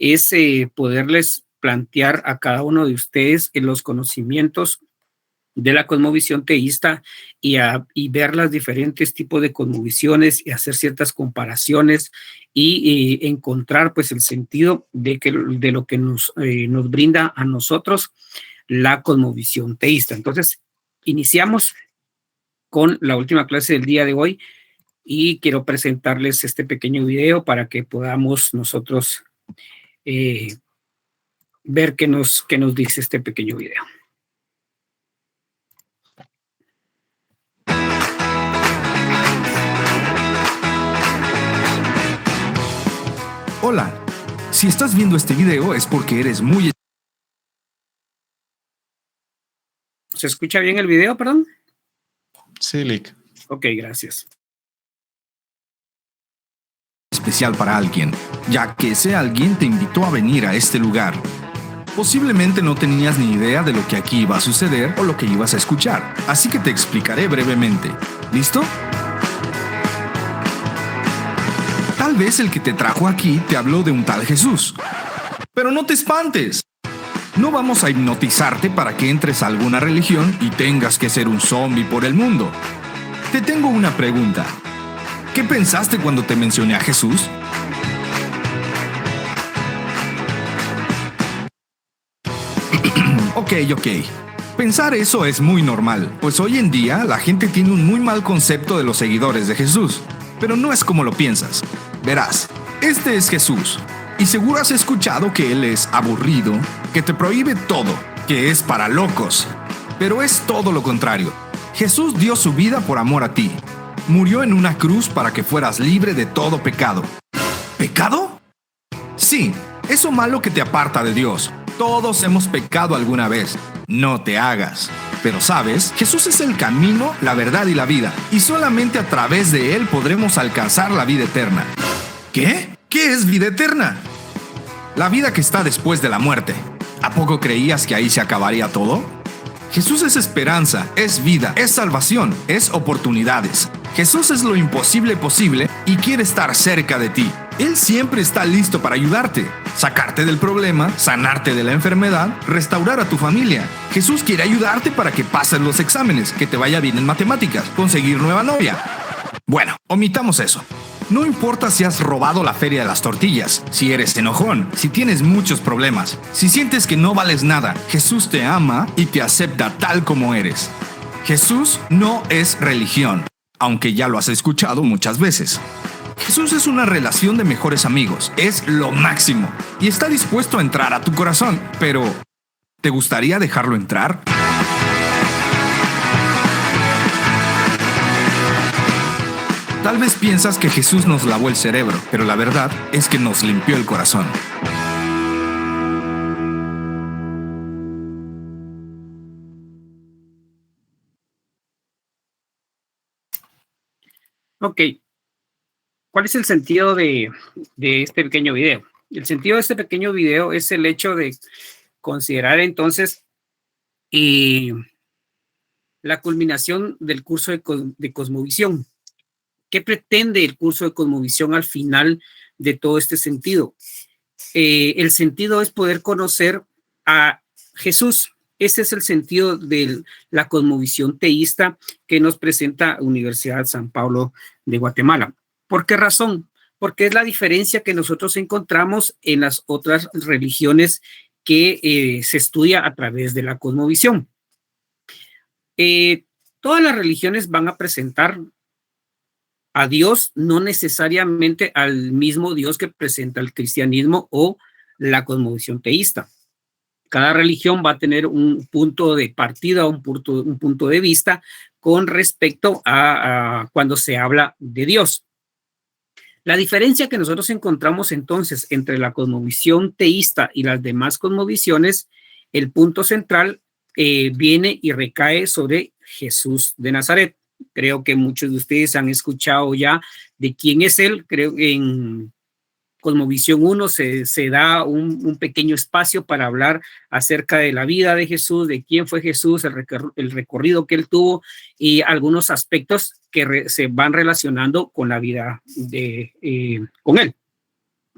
es poderles plantear a cada uno de ustedes los conocimientos de la cosmovisión teísta y ver los diferentes tipos de cosmovisiones y hacer ciertas comparaciones y encontrar pues el sentido de lo que nos brinda a nosotros la cosmovisión teísta. Entonces, iniciamos con la última clase del día de hoy y quiero presentarles este pequeño video para que podamos nosotros ver qué nos dice este pequeño video. Hola, si estás viendo este video es porque eres muy... ¿Se escucha bien el video, perdón? Sí, Lick. Ok, gracias. Especial para alguien, ya que ese alguien te invitó a venir a este lugar. Posiblemente no tenías ni idea de lo que aquí iba a suceder o lo que ibas a escuchar, así que te explicaré brevemente. ¿Listo? Tal vez el que te trajo aquí te habló de un tal Jesús. Pero no te espantes. No vamos a hipnotizarte para que entres a alguna religión y tengas que ser un zombie por el mundo. Te tengo una pregunta. ¿Qué pensaste cuando te mencioné a Jesús? Ok. Pensar eso es muy normal, pues hoy en día la gente tiene un muy mal concepto de los seguidores de Jesús. Pero no es como lo piensas. Verás, este es Jesús. Y seguro has escuchado que Él es aburrido, que te prohíbe todo, que es para locos. Pero es todo lo contrario. Jesús dio su vida por amor a ti. Murió en una cruz para que fueras libre de todo pecado. ¿Pecado? Sí, eso malo que te aparta de Dios. Todos hemos pecado alguna vez. No te hagas. Pero sabes, Jesús es el camino, la verdad y la vida. Y solamente a través de Él podremos alcanzar la vida eterna. ¿Qué? ¿Qué es vida eterna? La vida que está después de la muerte. ¿A poco creías que ahí se acabaría todo? Jesús es esperanza, es vida, es salvación, es oportunidades. Jesús es lo imposible posible y quiere estar cerca de ti. Él siempre está listo para ayudarte, sacarte del problema, sanarte de la enfermedad, restaurar a tu familia. Jesús quiere ayudarte para que pases los exámenes, que te vaya bien en matemáticas, conseguir nueva novia. Bueno, omitamos eso. No importa si has robado la feria de las tortillas, si eres enojón, si tienes muchos problemas, si sientes que no vales nada, Jesús te ama y te acepta tal como eres. Jesús no es religión, aunque ya lo has escuchado muchas veces. Jesús es una relación de mejores amigos, es lo máximo y está dispuesto a entrar a tu corazón, pero ¿te gustaría dejarlo entrar? Tal vez piensas que Jesús nos lavó el cerebro, pero la verdad es que nos limpió el corazón. Ok. ¿Cuál es el sentido de este pequeño video? El sentido de este pequeño video es el hecho de considerar entonces la culminación del curso de cosmovisión. ¿Qué pretende el curso de cosmovisión al final de todo este sentido? El sentido es poder conocer a Jesús. Ese es el sentido de la cosmovisión teísta que nos presenta Universidad San Pablo de Guatemala. ¿Por qué razón? Porque es la diferencia que nosotros encontramos en las otras religiones que se estudia a través de la cosmovisión. Todas las religiones van a presentar a Dios, no necesariamente al mismo Dios que presenta el cristianismo o la cosmovisión teísta. Cada religión va a tener un punto de partida, un punto de vista con respecto a cuando se habla de Dios. La diferencia que nosotros encontramos entonces entre la cosmovisión teísta y las demás cosmovisiones, el punto central viene y recae sobre Jesús de Nazaret. Creo que muchos de ustedes han escuchado ya de quién es él. Creo que en Cosmovisión 1 se da un pequeño espacio para hablar acerca de la vida de Jesús, de quién fue Jesús, el recorrido que él tuvo y algunos aspectos que se van relacionando con la vida con él.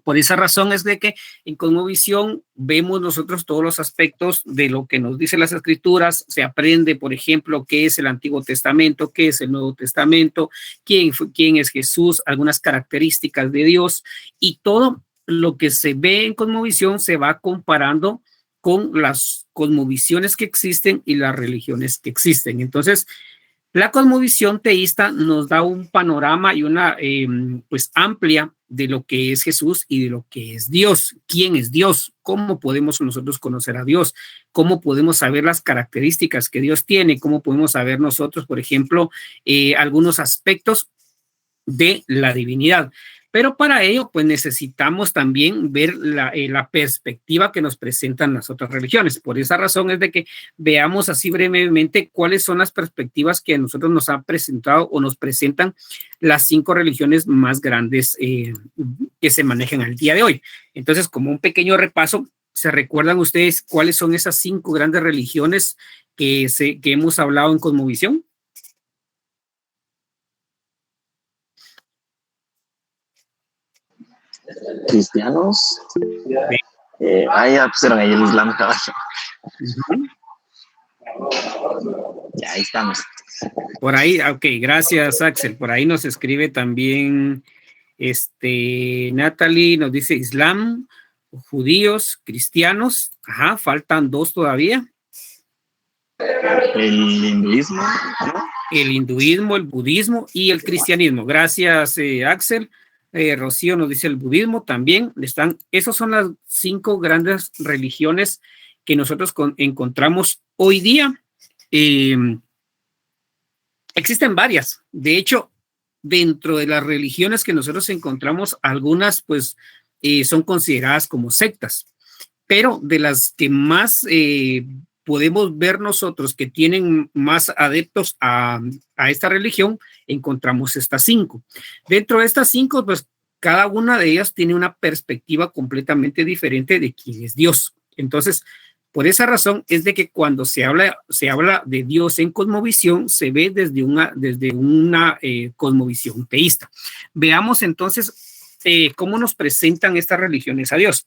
Por esa razón es de que en cosmovisión vemos nosotros todos los aspectos de lo que nos dicen las escrituras. Se aprende, por ejemplo, qué es el Antiguo Testamento, qué es el Nuevo Testamento, quién es Jesús, algunas características de Dios, y todo lo que se ve en cosmovisión se va comparando con las cosmovisiones que existen y las religiones que existen. Entonces, la cosmovisión teísta nos da un panorama y una pues amplia de lo que es Jesús y de lo que es Dios. ¿Quién es Dios? ¿Cómo podemos nosotros conocer a Dios? ¿Cómo podemos saber las características que Dios tiene? ¿Cómo podemos saber nosotros, por ejemplo, algunos aspectos de la divinidad? Pero para ello, pues necesitamos también ver la perspectiva que nos presentan las otras religiones. Por esa razón es de que veamos así brevemente cuáles son las perspectivas que a nosotros nos han presentado o nos presentan las 5 religiones más grandes que se manejan al día de hoy. Entonces, como un pequeño repaso, ¿se recuerdan ustedes cuáles son esas 5 grandes religiones que hemos hablado en Cosmovisión? Cristianos. Ya pusieron ahí el Islam, caballo. Ya, ahí estamos. Por ahí, ok, gracias, Axel. Por ahí nos escribe también Natalie, nos dice Islam, judíos, cristianos. Ajá, faltan 2 todavía. El hinduismo, ¿no? El hinduismo, el budismo y el cristianismo. Gracias, Axel. Rocío nos dice el budismo también. Esas son las 5 grandes religiones que nosotros encontramos hoy día. Existen varias. De hecho, dentro de las religiones que nosotros encontramos, algunas pues son consideradas como sectas. Pero de las que más podemos ver nosotros que tienen más adeptos a esta religión, encontramos estas 5. Dentro de estas 5, pues cada una de ellas tiene una perspectiva completamente diferente de quién es Dios. Entonces, por esa razón es de que cuando se habla de Dios en cosmovisión, se ve desde una cosmovisión teísta. Veamos entonces cómo nos presentan estas religiones a Dios.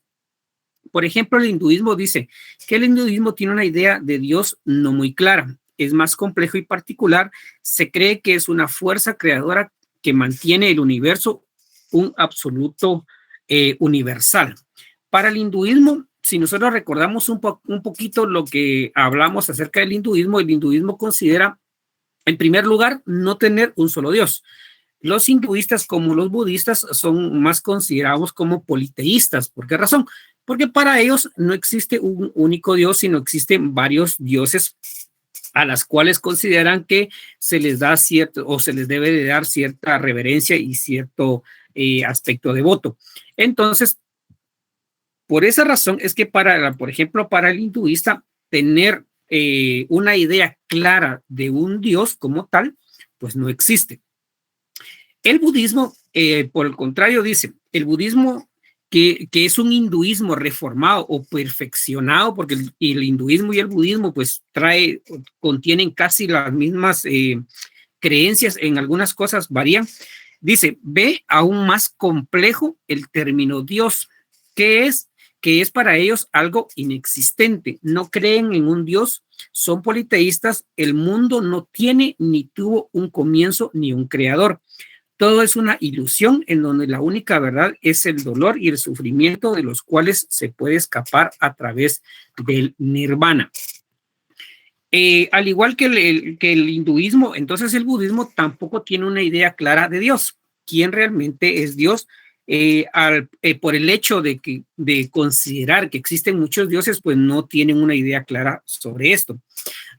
Por ejemplo, el hinduismo dice que el hinduismo tiene una idea de Dios no muy clara, es más complejo y particular. Se cree que es una fuerza creadora que mantiene el universo un absoluto universal. Para el hinduismo, si nosotros recordamos un poquito lo que hablamos acerca del hinduismo, el hinduismo considera, en primer lugar, no tener un solo Dios. Los hinduistas como los budistas son más considerados como politeístas. ¿Por qué razón? Porque para ellos no existe un único Dios, sino existen varios dioses a las cuales consideran que se les da cierto o se les debe de dar cierta reverencia y cierto aspecto devoto. Entonces, por esa razón es que por ejemplo, para el hinduista, tener una idea clara de un Dios como tal, pues no existe. El budismo, por el contrario, dice, el budismo que es un hinduismo reformado o perfeccionado, porque el hinduismo y el budismo pues contienen casi las mismas creencias, en algunas cosas varían. Dice, ve aún más complejo el término Dios, que es para ellos algo inexistente. No creen en un Dios, son politeístas, el mundo no tiene ni tuvo un comienzo ni un creador. Todo es una ilusión en donde la única verdad es el dolor y el sufrimiento de los cuales se puede escapar a través del nirvana. Al igual que el hinduismo, entonces el budismo tampoco tiene una idea clara de Dios. ¿Quién realmente es Dios? Por el hecho de considerar que existen muchos dioses, pues no tienen una idea clara sobre esto.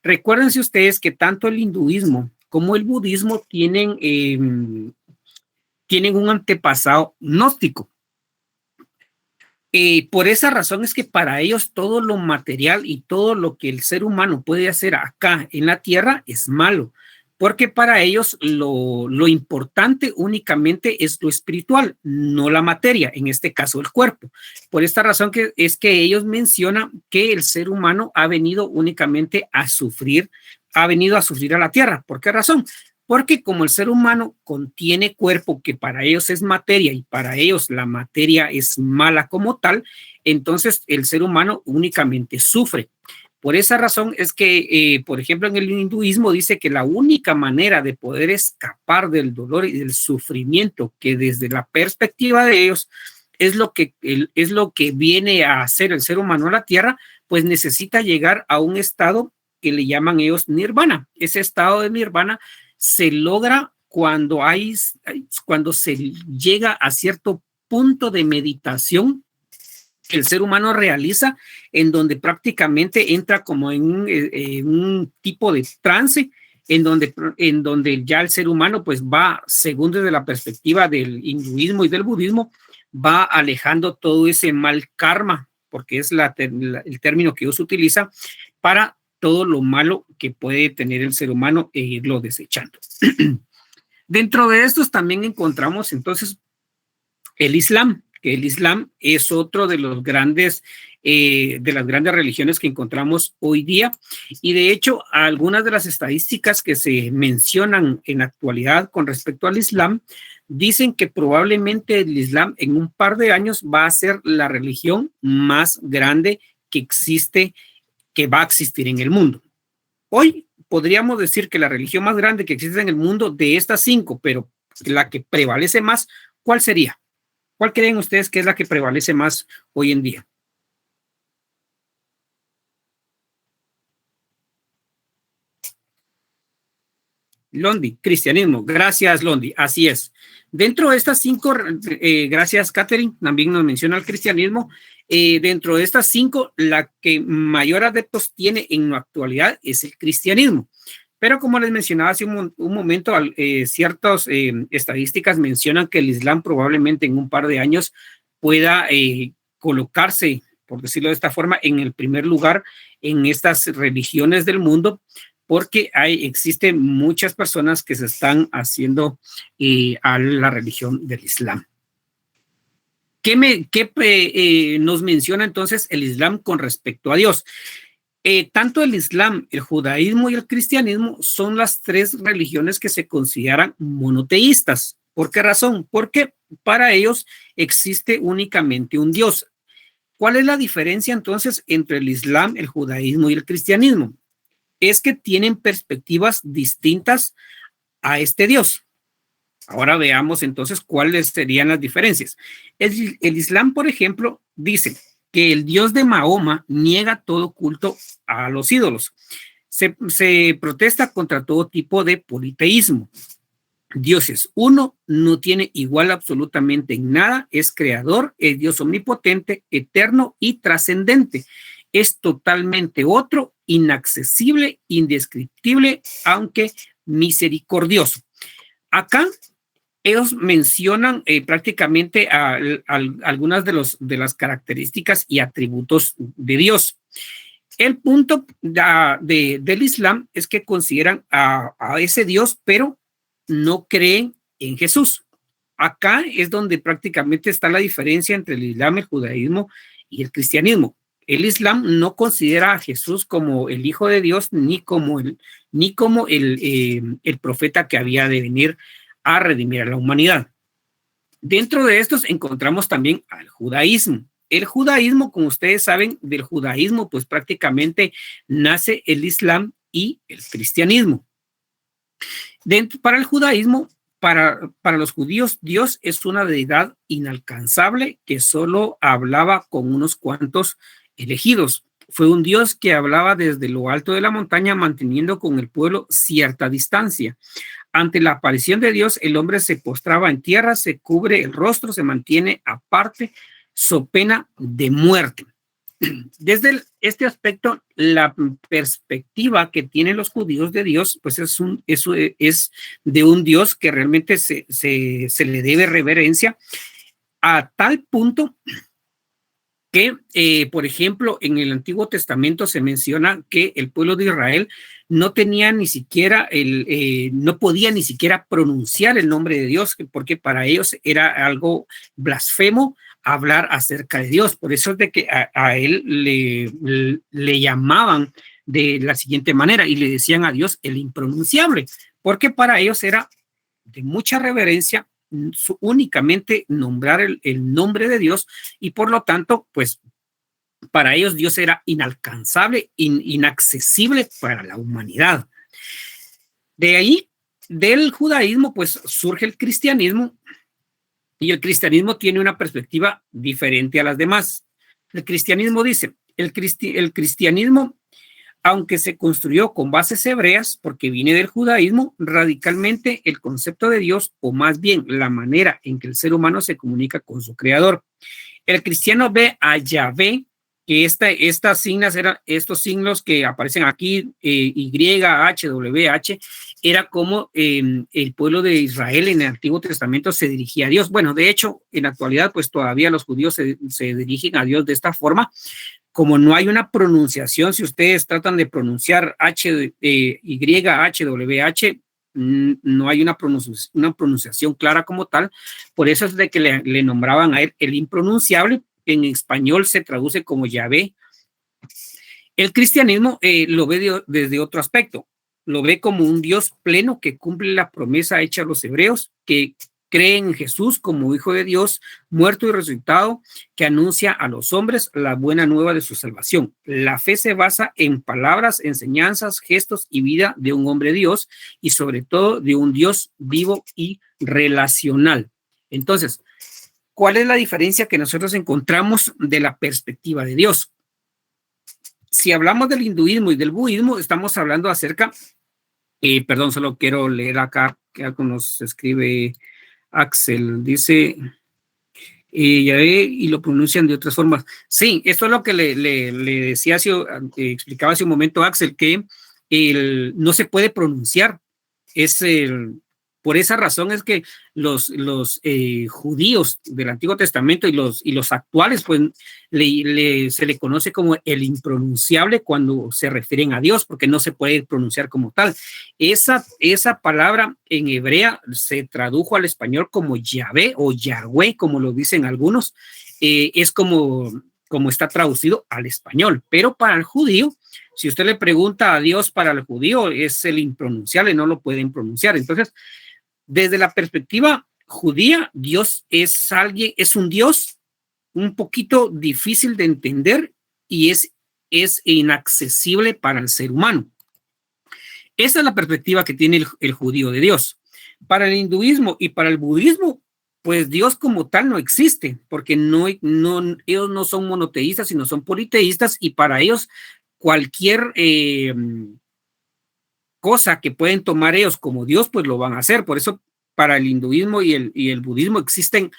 Recuérdense ustedes que tanto el hinduismo como el budismo tienen un antepasado gnóstico. Por esa razón es que para ellos todo lo material y todo lo que el ser humano puede hacer acá en la tierra es malo, porque para ellos lo importante únicamente es lo espiritual, no la materia, en este caso el cuerpo. Por esta razón es que ellos mencionan que el ser humano ha venido únicamente a sufrir, a la tierra. ¿Por qué razón? porque como el ser humano contiene cuerpo que para ellos es materia y para ellos la materia es mala como tal, entonces el ser humano únicamente sufre. Por esa razón es que, por ejemplo, en el hinduismo dice que la única manera de poder escapar del dolor y del sufrimiento, que desde la perspectiva de ellos es lo que viene a hacer el ser humano a la tierra, pues necesita llegar a un estado que le llaman ellos nirvana. Ese estado de nirvana se logra cuando se llega a cierto punto de meditación que el ser humano realiza, en donde prácticamente entra como en un tipo de trance, en donde ya el ser humano pues va, según desde la perspectiva del hinduismo y del budismo, va alejando todo ese mal karma, porque es el término que ellos utilizan para todo lo malo que puede tener el ser humano e irlo desechando. Dentro de estos también encontramos entonces el Islam, que el Islam es otro de las grandes religiones que encontramos hoy día, y de hecho algunas de las estadísticas que se mencionan en la actualidad con respecto al Islam dicen que probablemente el Islam en un par de años va a ser la religión más grande que va a existir en el mundo. Hoy podríamos decir que la religión más grande que existe en el mundo de estas 5, pero la que prevalece más, ¿cuál sería? ¿Cuál creen ustedes que es la que prevalece más hoy en día? Londi, cristianismo. Gracias, Londi. Así es. Dentro de estas 5, gracias, Catherine, también nos menciona el cristianismo. Dentro de estas 5, la que mayor adeptos tiene en la actualidad es el cristianismo. Pero como les mencionaba hace un momento, ciertas estadísticas mencionan que el Islam probablemente en un par de años pueda colocarse, por decirlo de esta forma, en el primer lugar en estas religiones del mundo, porque existen muchas personas que se están haciendo a la religión del Islam. ¿Qué nos menciona entonces el Islam con respecto a Dios? Tanto el Islam, el judaísmo y el cristianismo son las 3 religiones que se consideran monoteístas. ¿Por qué razón? Porque para ellos existe únicamente un Dios. ¿Cuál es la diferencia entonces entre el Islam, el judaísmo y el cristianismo? Es que tienen perspectivas distintas a este Dios. Ahora veamos entonces cuáles serían las diferencias. El Islam, por ejemplo, dice que el Dios de Mahoma niega todo culto a los ídolos. Se protesta contra todo tipo de politeísmo. Dios es uno, no tiene igual absolutamente en nada, es creador, es Dios omnipotente, eterno y trascendente. Es totalmente otro, inaccesible, indescriptible, aunque misericordioso. Acá ellos mencionan prácticamente algunas de las características y atributos de Dios. El punto del Islam es que consideran a ese Dios, pero no creen en Jesús. Acá es donde prácticamente está la diferencia entre el Islam, el judaísmo y el cristianismo. El Islam no considera a Jesús como el Hijo de Dios ni como el profeta que había de venir a redimir a la humanidad. Dentro de estos encontramos también al judaísmo. El judaísmo, como ustedes saben, del judaísmo pues prácticamente nace el Islam y el cristianismo. Para el judaísmo, para los judíos, Dios es una deidad inalcanzable que solo hablaba con unos cuantos elegidos. Fue un Dios que hablaba desde lo alto de la montaña, manteniendo con el pueblo cierta distancia. Ante la aparición de Dios, el hombre se postraba en tierra, se cubre el rostro, se mantiene aparte, so pena de muerte. Desde este aspecto, la perspectiva que tienen los judíos de Dios, pues es de un Dios que realmente se le debe reverencia, a tal punto que, por ejemplo, en el Antiguo Testamento se menciona que el pueblo de Israel no tenía ni siquiera no podía ni siquiera pronunciar el nombre de Dios, porque para ellos era algo blasfemo hablar acerca de Dios. Por eso es de que a él le llamaban de la siguiente manera y le decían a Dios el impronunciable, porque para ellos era de mucha reverencia únicamente nombrar el nombre de Dios, y por lo tanto, pues para ellos Dios era inalcanzable, inaccesible para la humanidad. De ahí, del judaísmo, pues surge el cristianismo, y el cristianismo tiene una perspectiva diferente a las demás. El cristianismo dice, el cristianismo, aunque se construyó con bases hebreas, porque viene del judaísmo, radicalmente el concepto de Dios, o más bien la manera en que el ser humano se comunica con su creador. El cristiano ve a Yahvé, que estos signos que aparecen aquí, Y, H, W, H, era como el pueblo de Israel en el Antiguo Testamento se dirigía a Dios. Bueno, de hecho, en la actualidad, pues todavía los judíos se dirigen a Dios de esta forma. Como no hay una pronunciación, si ustedes tratan de pronunciar Y, H, W, H, no hay una pronunciación clara como tal. Por eso es de que le nombraban a él el impronunciable. En español se traduce como Yahvé. El cristianismo lo ve desde otro aspecto. Lo ve como un Dios pleno que cumple la promesa hecha a los hebreos, que cree en Jesús como Hijo de Dios, muerto y resucitado, que anuncia a los hombres la buena nueva de su salvación. La fe se basa en palabras, enseñanzas, gestos y vida de un hombre Dios, y sobre todo de un Dios vivo y relacional. Entonces, ¿cuál es la diferencia que nosotros encontramos de la perspectiva de Dios? Si hablamos del hinduismo y del budismo, estamos hablando acerca, perdón, solo quiero leer acá, que algo nos escribe Axel, dice, y lo pronuncian de otras formas. Sí, esto es lo que le decía, explicaba hace un momento Axel, que no se puede pronunciar. Por esa razón es que los judíos del Antiguo Testamento y los actuales, pues se le conoce como el impronunciable cuando se refieren a Dios, porque no se puede pronunciar como tal. Esa palabra en hebrea se tradujo al español como Yahvé o Yahweh, como lo dicen algunos. Es como está traducido al español, pero para el judío, si usted le pregunta a Dios, para el judío es el impronunciable, no lo pueden pronunciar. Entonces, desde la perspectiva judía, Dios es un Dios un poquito difícil de entender y es inaccesible para el ser humano. Esa es la perspectiva que tiene el judío de Dios. Para el hinduismo y para el budismo, pues Dios como tal no existe, porque ellos no son monoteístas, sino son politeístas, y para ellos cualquier cosa que pueden tomar ellos como Dios, pues lo van a hacer. Por eso para el hinduismo y el budismo existen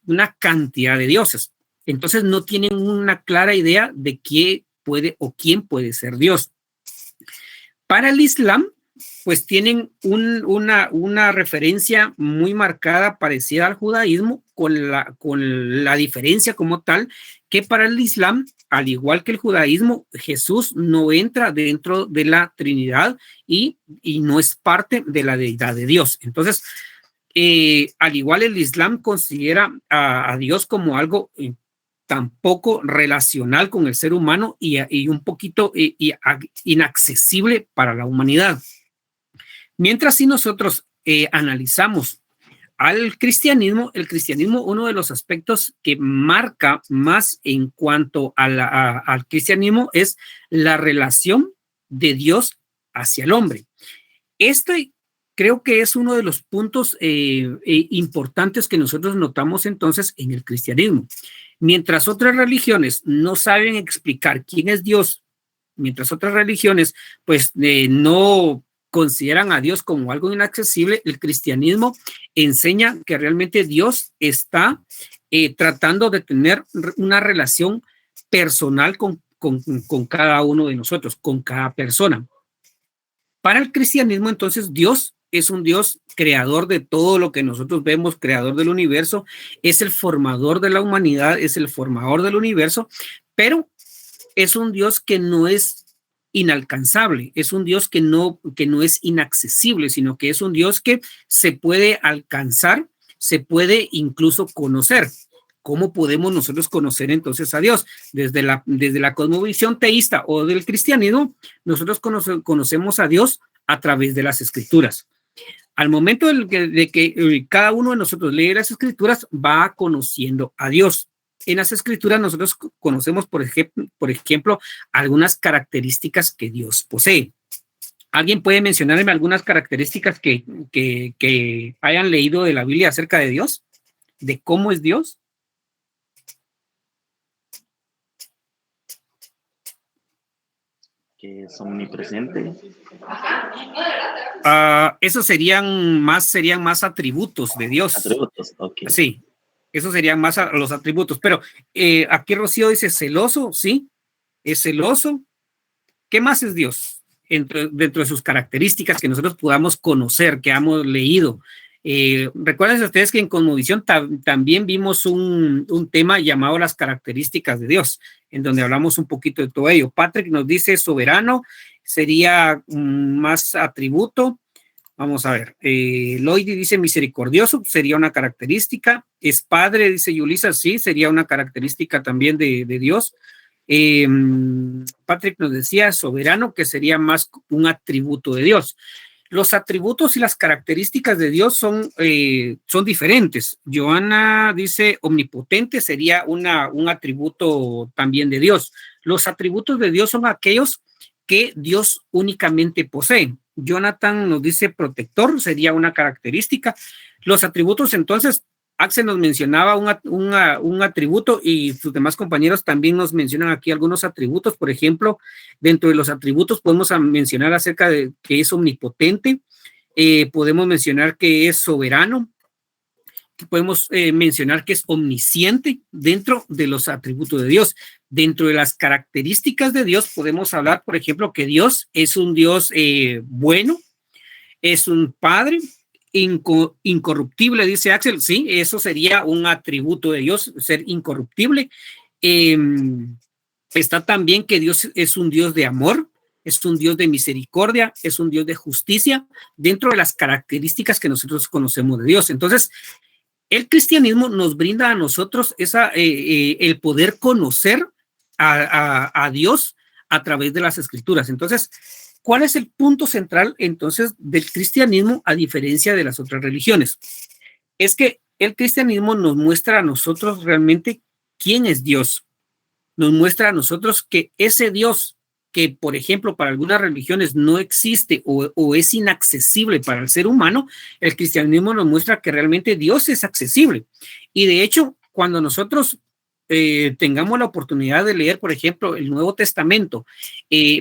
una cantidad de dioses. Entonces no tienen una clara idea de quién puede ser Dios. Para el Islam, pues tienen una referencia muy marcada, parecida al judaísmo, con la diferencia como tal, que para el Islam, al igual que el judaísmo, Jesús no entra dentro de la Trinidad y no es parte de la deidad de Dios. Entonces, al igual el Islam considera a Dios como algo tampoco relacional con el ser humano y un poquito inaccesible para la humanidad. Mientras si nosotros analizamos al cristianismo, uno de los aspectos que marca más en cuanto al cristianismo es la relación de Dios hacia el hombre. Creo que es uno de los puntos importantes que nosotros notamos entonces en el cristianismo. Mientras otras religiones no saben explicar quién es Dios, mientras otras religiones pues no consideran a Dios como algo inaccesible, el cristianismo enseña que realmente Dios está tratando de tener una relación personal con cada uno de nosotros, con cada persona. Para el cristianismo, entonces, Dios es un Dios creador de todo lo que nosotros vemos, creador del universo, es el formador de la humanidad, es el formador del universo, pero es un Dios que no es inalcanzable, es un Dios que no es inaccesible, sino que es un Dios que se puede alcanzar, se puede incluso conocer. ¿Cómo podemos nosotros conocer entonces a Dios? Desde la cosmovisión teísta o del cristianismo, nosotros conocemos a Dios a través de las escrituras. Al momento de que cada uno de nosotros lee las escrituras, va conociendo a Dios. En las escrituras nosotros conocemos, por ejemplo, algunas características que Dios posee. ¿Alguien puede mencionarme algunas características que hayan leído de la Biblia acerca de Dios? ¿De cómo es Dios? Que es omnipresente. Esos serían más atributos de Dios. Atributos, ok. Sí, esos serían más los atributos. Pero aquí Rocío dice celoso, sí, es celoso. ¿Qué más es Dios? Dentro de sus características que nosotros podamos conocer, que hemos leído. Recuerden ustedes que en Cosmovisión también vimos un tema llamado las características de Dios, en donde hablamos un poquito de todo ello. Patrick nos dice soberano, sería más atributo. Vamos a ver. Lloyd dice misericordioso, sería una característica. Es padre, dice Yulisa, sí, sería una característica también de Dios. Patrick nos decía soberano, que sería más un atributo de Dios. Los atributos y las características de Dios son diferentes. Joana dice omnipotente, sería un atributo también de Dios. Los atributos de Dios son aquellos que Dios únicamente posee. Jonathan nos dice protector, sería una característica. Los atributos, entonces, Axel nos mencionaba un atributo y sus demás compañeros también nos mencionan aquí algunos atributos. Por ejemplo, dentro de los atributos podemos mencionar acerca de que es omnipotente, podemos mencionar que es soberano, podemos mencionar que es omnisciente dentro de los atributos de Dios. Dentro de las características de Dios podemos hablar, por ejemplo, que Dios es un Dios bueno, es un Padre, incorruptible, dice Axel. Sí, eso sería un atributo de Dios, ser incorruptible. Está también que Dios es un Dios de amor, es un Dios de misericordia, es un Dios de justicia, dentro de las características que nosotros conocemos de Dios. Entonces, el cristianismo nos brinda a nosotros el poder conocer a Dios a través de las escrituras. Entonces, ¿cuál es el punto central entonces del cristianismo a diferencia de las otras religiones? Es que el cristianismo nos muestra a nosotros realmente quién es Dios. Nos muestra a nosotros que ese Dios que, por ejemplo, para algunas religiones no existe o es inaccesible para el ser humano, el cristianismo nos muestra que realmente Dios es accesible. Y de hecho, cuando nosotros tengamos la oportunidad de leer, por ejemplo, el Nuevo Testamento,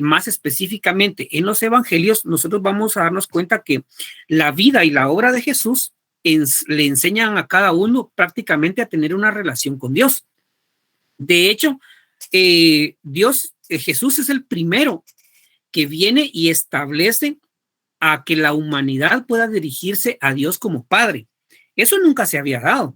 más específicamente en los evangelios, nosotros vamos a darnos cuenta que la vida y la obra de Jesús le enseñan a cada uno prácticamente a tener una relación con Dios. De hecho, Jesús es el primero que viene y establece a que la humanidad pueda dirigirse a Dios como Padre. Eso nunca se había dado.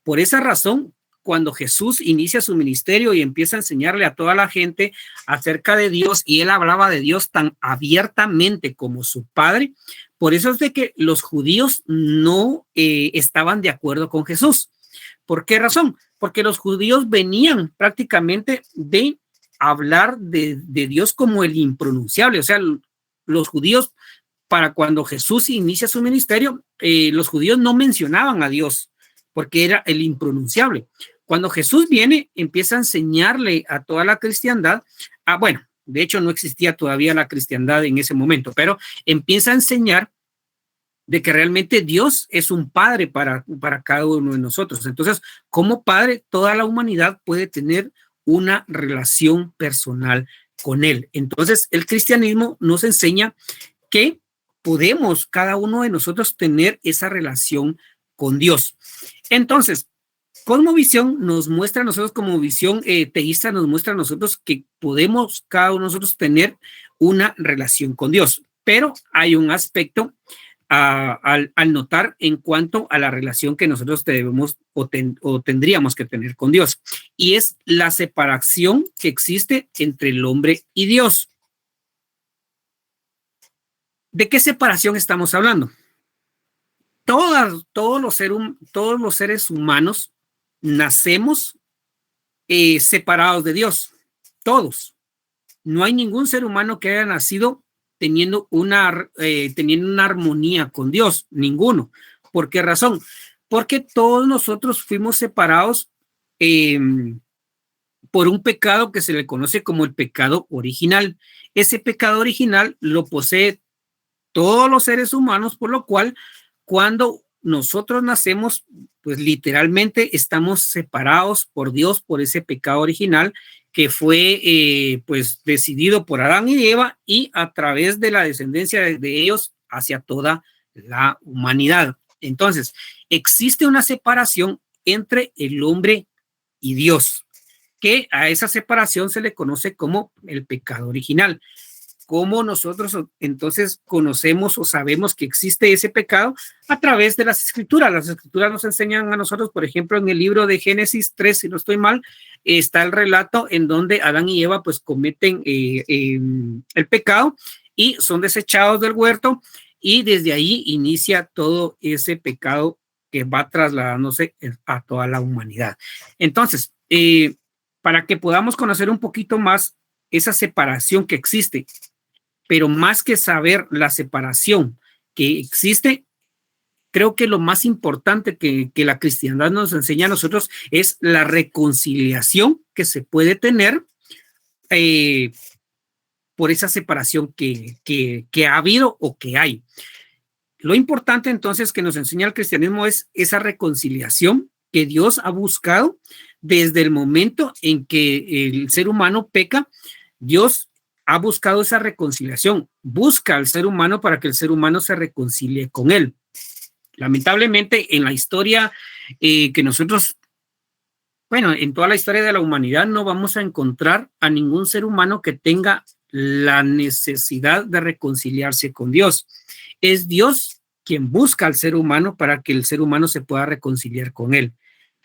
Por esa razón, cuando Jesús inicia su ministerio y empieza a enseñarle a toda la gente acerca de Dios, y él hablaba de Dios tan abiertamente como su Padre, por eso es de que los judíos no estaban de acuerdo con Jesús. ¿Por qué razón? Porque los judíos venían prácticamente de hablar de Dios como el impronunciable. O sea, los judíos, para cuando Jesús inicia su ministerio, los judíos no mencionaban a Dios porque era el impronunciable. Cuando Jesús viene, empieza a enseñarle a toda la cristiandad, bueno, de hecho no existía todavía la cristiandad en ese momento, pero empieza a enseñar de que realmente Dios es un padre para cada uno de nosotros. Entonces, como padre, toda la humanidad puede tener una relación personal con él. Entonces, el cristianismo nos enseña que podemos cada uno de nosotros tener esa relación con Dios. Entonces, Cosmovisión nos muestra a nosotros, como visión teísta, nos muestra a nosotros que podemos cada uno de nosotros tener una relación con Dios. Pero hay un aspecto al notar en cuanto a la relación que nosotros debemos o tendríamos que tener con Dios, y es la separación que existe entre el hombre y Dios. ¿De qué separación estamos hablando? Todos los seres humanos nacemos separados de Dios, todos. No hay ningún ser humano que haya nacido teniendo teniendo una armonía con Dios, ninguno. ¿Por qué razón? Porque todos nosotros fuimos separados por un pecado que se le conoce como el pecado original. Ese pecado original lo posee todos los seres humanos, por lo cual cuando nosotros nacemos, pues literalmente estamos separados por Dios por ese pecado original que fue pues decidido por Adán y Eva y a través de la descendencia de ellos hacia toda la humanidad. Entonces, existe una separación entre el hombre y Dios, que a esa separación se le conoce como el pecado original. ¿Cómo nosotros entonces conocemos o sabemos que existe ese pecado? A través de las escrituras. Las escrituras nos enseñan a nosotros, por ejemplo, en el libro de Génesis 3, si no estoy mal, está el relato en donde Adán y Eva pues cometen el pecado y son desechados del huerto, y desde ahí inicia todo ese pecado que va trasladándose a toda la humanidad. Entonces, para que podamos conocer un poquito más esa separación que existe, pero más que saber la separación que existe, creo que lo más importante que la cristiandad nos enseña a nosotros es la reconciliación que se puede tener por esa separación que ha habido o que hay. Lo importante entonces que nos enseña el cristianismo es esa reconciliación que Dios ha buscado desde el momento en que el ser humano peca. Dios ha buscado esa reconciliación, busca al ser humano para que el ser humano se reconcilie con él. Lamentablemente, en la historia que nosotros, bueno, en toda la historia de la humanidad, no vamos a encontrar a ningún ser humano que tenga la necesidad de reconciliarse con Dios. Es Dios quien busca al ser humano para que el ser humano se pueda reconciliar con él.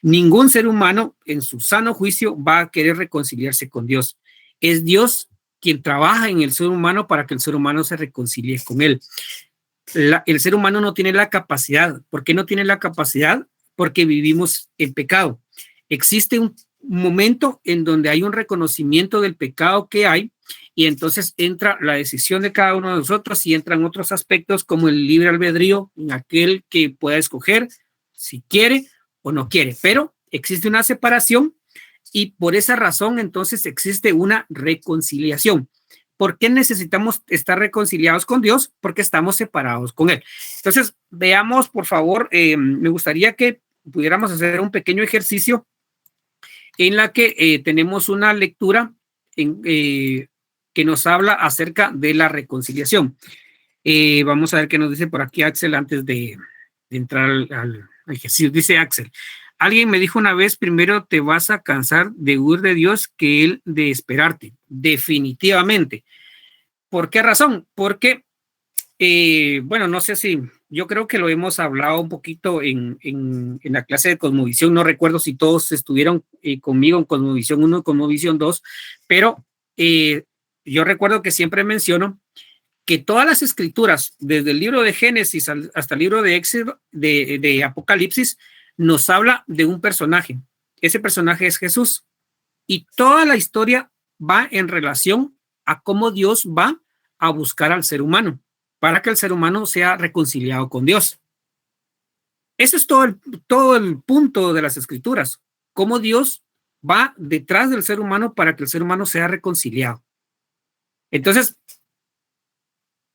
Ningún ser humano en su sano juicio va a querer reconciliarse con Dios. Es Dios quien trabaja en el ser humano para que el ser humano se reconcilie con él. El ser humano no tiene la capacidad. ¿Por qué no tiene la capacidad? Porque vivimos en pecado. Existe un momento en donde hay un reconocimiento del pecado que hay, y entonces entra la decisión de cada uno de nosotros y entran otros aspectos como el libre albedrío, en aquel que pueda escoger si quiere o no quiere, pero existe una separación y por esa razón entonces existe una reconciliación. ¿Por qué necesitamos estar reconciliados con Dios? Porque estamos separados con Él. Entonces, veamos, por favor, me gustaría que pudiéramos hacer un pequeño ejercicio en la que tenemos una lectura que nos habla acerca de la reconciliación. Vamos a ver qué nos dice por aquí Axel antes de entrar al ejercicio. Dice Axel: alguien me dijo una vez, primero te vas a cansar de huir de Dios que Él de esperarte. Definitivamente. ¿Por qué razón? Porque, bueno, no sé si, yo creo que lo hemos hablado un poquito en la clase de Cosmovisión. No recuerdo si todos estuvieron conmigo en Cosmovisión 1 y Cosmovisión 2, pero yo recuerdo que siempre menciono que todas las escrituras, desde el libro de Génesis hasta el libro de Éxodo, de Apocalipsis, nos habla de un personaje. Ese personaje es Jesús. Y toda la historia va en relación a cómo Dios va a buscar al ser humano para que el ser humano sea reconciliado con Dios. Eso es todo el punto de las escrituras. Cómo Dios va detrás del ser humano para que el ser humano sea reconciliado. Entonces,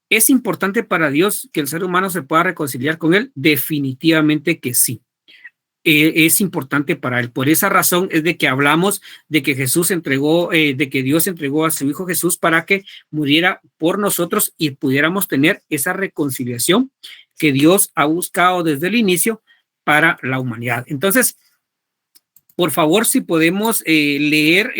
¿es importante para Dios que el ser humano se pueda reconciliar con Él? Definitivamente que sí. Es importante para Él. Por esa razón es de que hablamos de que Jesús entregó, de que Dios entregó a su Hijo Jesús para que muriera por nosotros y pudiéramos tener esa reconciliación que Dios ha buscado desde el inicio para la humanidad. Entonces, por favor, si podemos leer,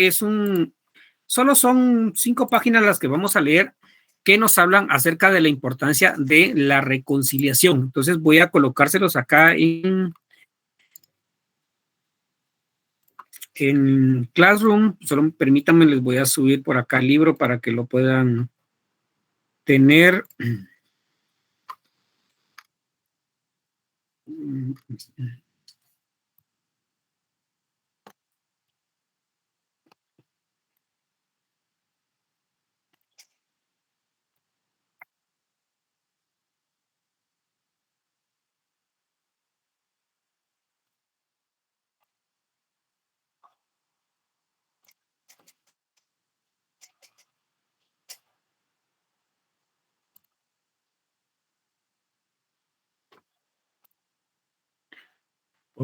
solo son 5 páginas las que vamos a leer, que nos hablan acerca de la importancia de la reconciliación. Entonces voy a colocárselos acá en Classroom. Solo permítanme, les voy a subir por acá el libro para que lo puedan tener.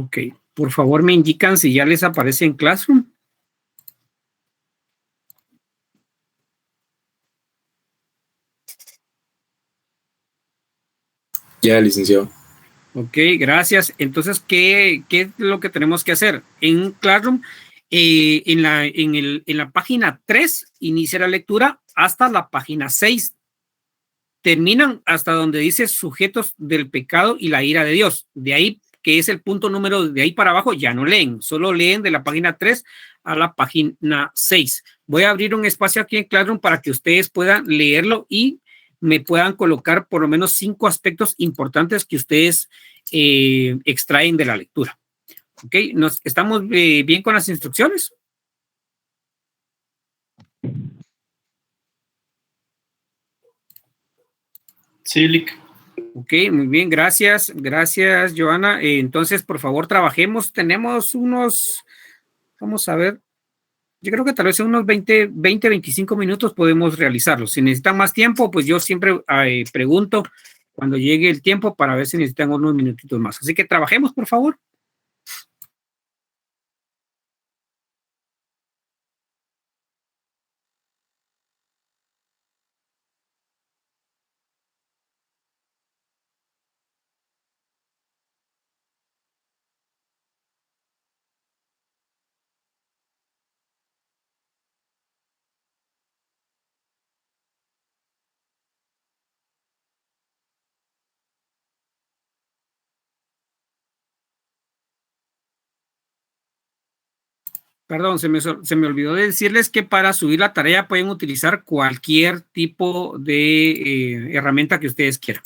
Ok, por favor me indican si ya les aparece en Classroom. Ya, licenciado. Ok, gracias. Entonces, ¿qué es lo que tenemos que hacer? En Classroom, en la página 3, inicia la lectura hasta la página 6. Terminan hasta donde dice sujetos del pecado y la ira de Dios. De ahí, que es el punto número, de ahí para abajo, ya no leen, solo leen de la página 3 a la página 6. Voy a abrir un espacio aquí en Classroom para que ustedes puedan leerlo y me puedan colocar por lo menos 5 aspectos importantes que ustedes extraen de la lectura. ¿Ok? ¿Estamos bien con las instrucciones? Sí, Lick. Ok, muy bien, gracias, gracias, Joana. Entonces, por favor, trabajemos. Tenemos unos, vamos a ver, yo creo que tal vez en unos 25 minutos podemos realizarlo. Si necesitan más tiempo, pues yo siempre pregunto cuando llegue el tiempo para ver si necesitan unos minutitos más. Así que trabajemos, por favor. Perdón, se me olvidó de decirles que para subir la tarea pueden utilizar cualquier tipo de herramienta que ustedes quieran.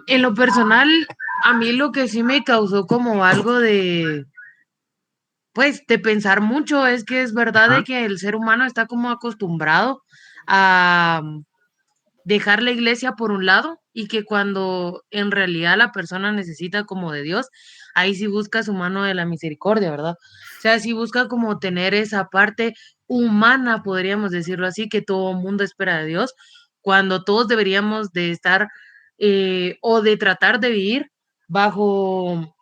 En lo personal, a mí lo que sí me causó como algo de, pues, de pensar mucho es que es verdad de Ajá. que el ser humano está como acostumbrado a dejar la iglesia por un lado y que cuando en realidad la persona necesita como de Dios, ahí sí busca su mano de la misericordia, ¿verdad? O sea, sí busca como tener esa parte humana, podríamos decirlo así, que todo mundo espera de Dios, cuando todos deberíamos de estar o de tratar de vivir bajo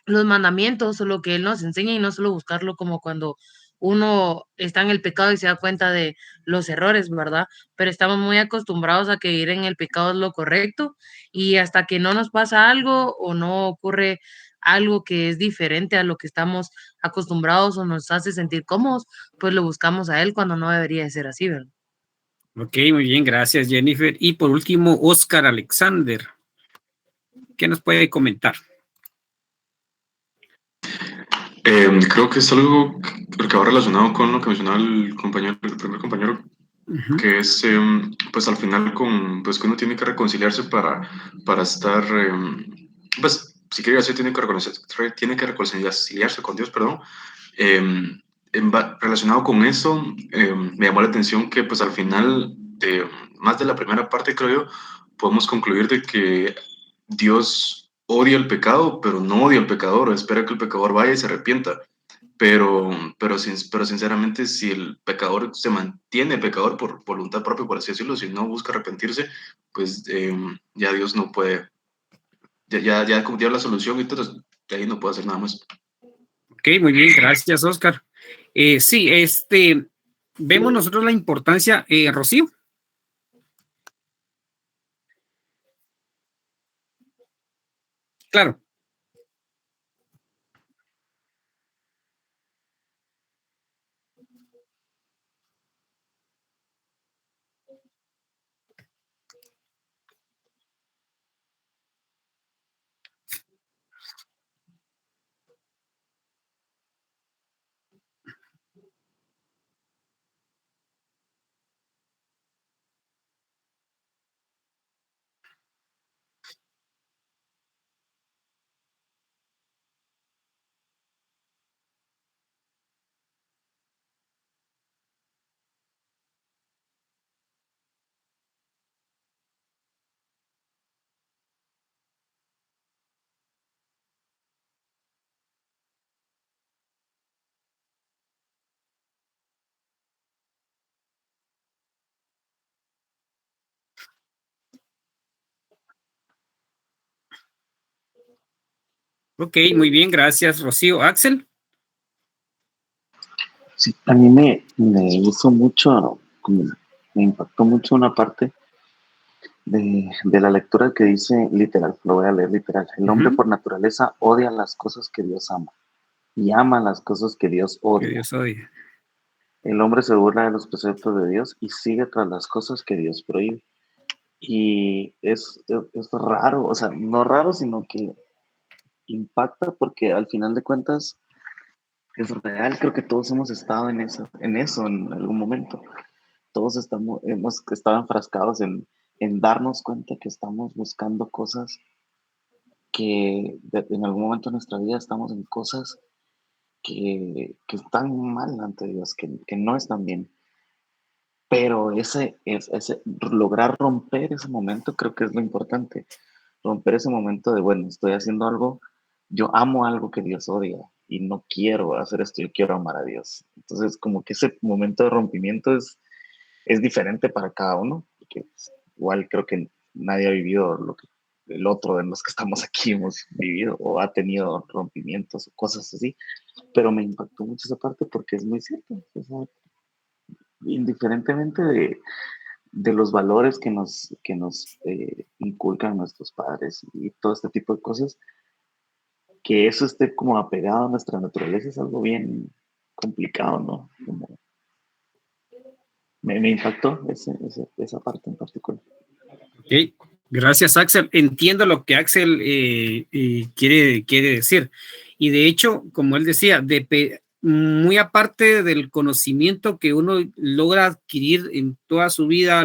los mandamientos o lo que Él nos enseña y no solo buscarlo como cuando uno está en el pecado y se da cuenta de los errores, ¿verdad? Pero estamos muy acostumbrados a que vivir en el pecado es lo correcto y hasta que no nos pasa algo o no ocurre algo que es diferente a lo que estamos acostumbrados o nos hace sentir cómodos, pues lo buscamos a Él cuando no debería de ser así, ¿verdad? Ok, muy bien, gracias, Jennifer. Y por último, Oscar Alexander. ¿Qué nos puede comentar? Creo que es algo que va relacionado con lo que mencionaba el compañero, el primer compañero, que es, pues al final pues que uno tiene que reconciliarse para estar, pues si quiere decir, tiene que reconciliarse con Dios, perdón. Em, Relacionado con eso, me llamó la atención que pues al final, más de la primera parte, creo yo, podemos concluir de que Dios odia el pecado, pero no odia al pecador, espera que el pecador vaya y se arrepienta. Pero sinceramente, si el pecador se mantiene pecador por voluntad propia, por así decirlo, si no busca arrepentirse, pues ya Dios no puede, ya como dio la solución y todo, de ahí no puede hacer nada más. Ok, muy bien, gracias, Oscar. Sí, vemos nosotros la importancia, Rocío. Claro. Ok, muy bien, gracias, Rocío. Axel. Sí, a mí me hizo mucho, como me impactó mucho una parte de la lectura que dice literal, lo voy a leer literal. El hombre por naturaleza odia las cosas que Dios ama y ama las cosas que Dios Que odia. Dios odia. El hombre se burla de los preceptos de Dios y sigue tras las cosas que Dios prohíbe. Y es raro, o sea, no raro, sino que impacta porque al final de cuentas es real. Creo que todos hemos estado en eso en algún momento. Todos hemos estado enfrascados en darnos cuenta que estamos buscando cosas en algún momento de nuestra vida estamos en cosas que están mal ante Dios, que no están bien. Pero ese lograr romper ese momento creo que es lo importante. Romper ese momento de, bueno, estoy haciendo algo, yo amo algo que Dios odia y no quiero hacer esto, yo quiero amar a Dios. Entonces, como que ese momento de rompimiento es diferente para cada uno, porque igual creo que nadie ha vivido lo que el otro de los que estamos aquí hemos vivido o ha tenido rompimientos o cosas así, pero me impactó mucho esa parte porque es muy cierto. O sea, indiferentemente de los valores que nos inculcan nuestros padres y todo este tipo de cosas, que eso esté como apegado a nuestra naturaleza es algo bien complicado, ¿no? Como, me impactó esa parte en particular. Ok, gracias, Axel. Entiendo lo que Axel quiere decir. Y de hecho, como él decía, muy aparte del conocimiento que uno logra adquirir en toda su vida,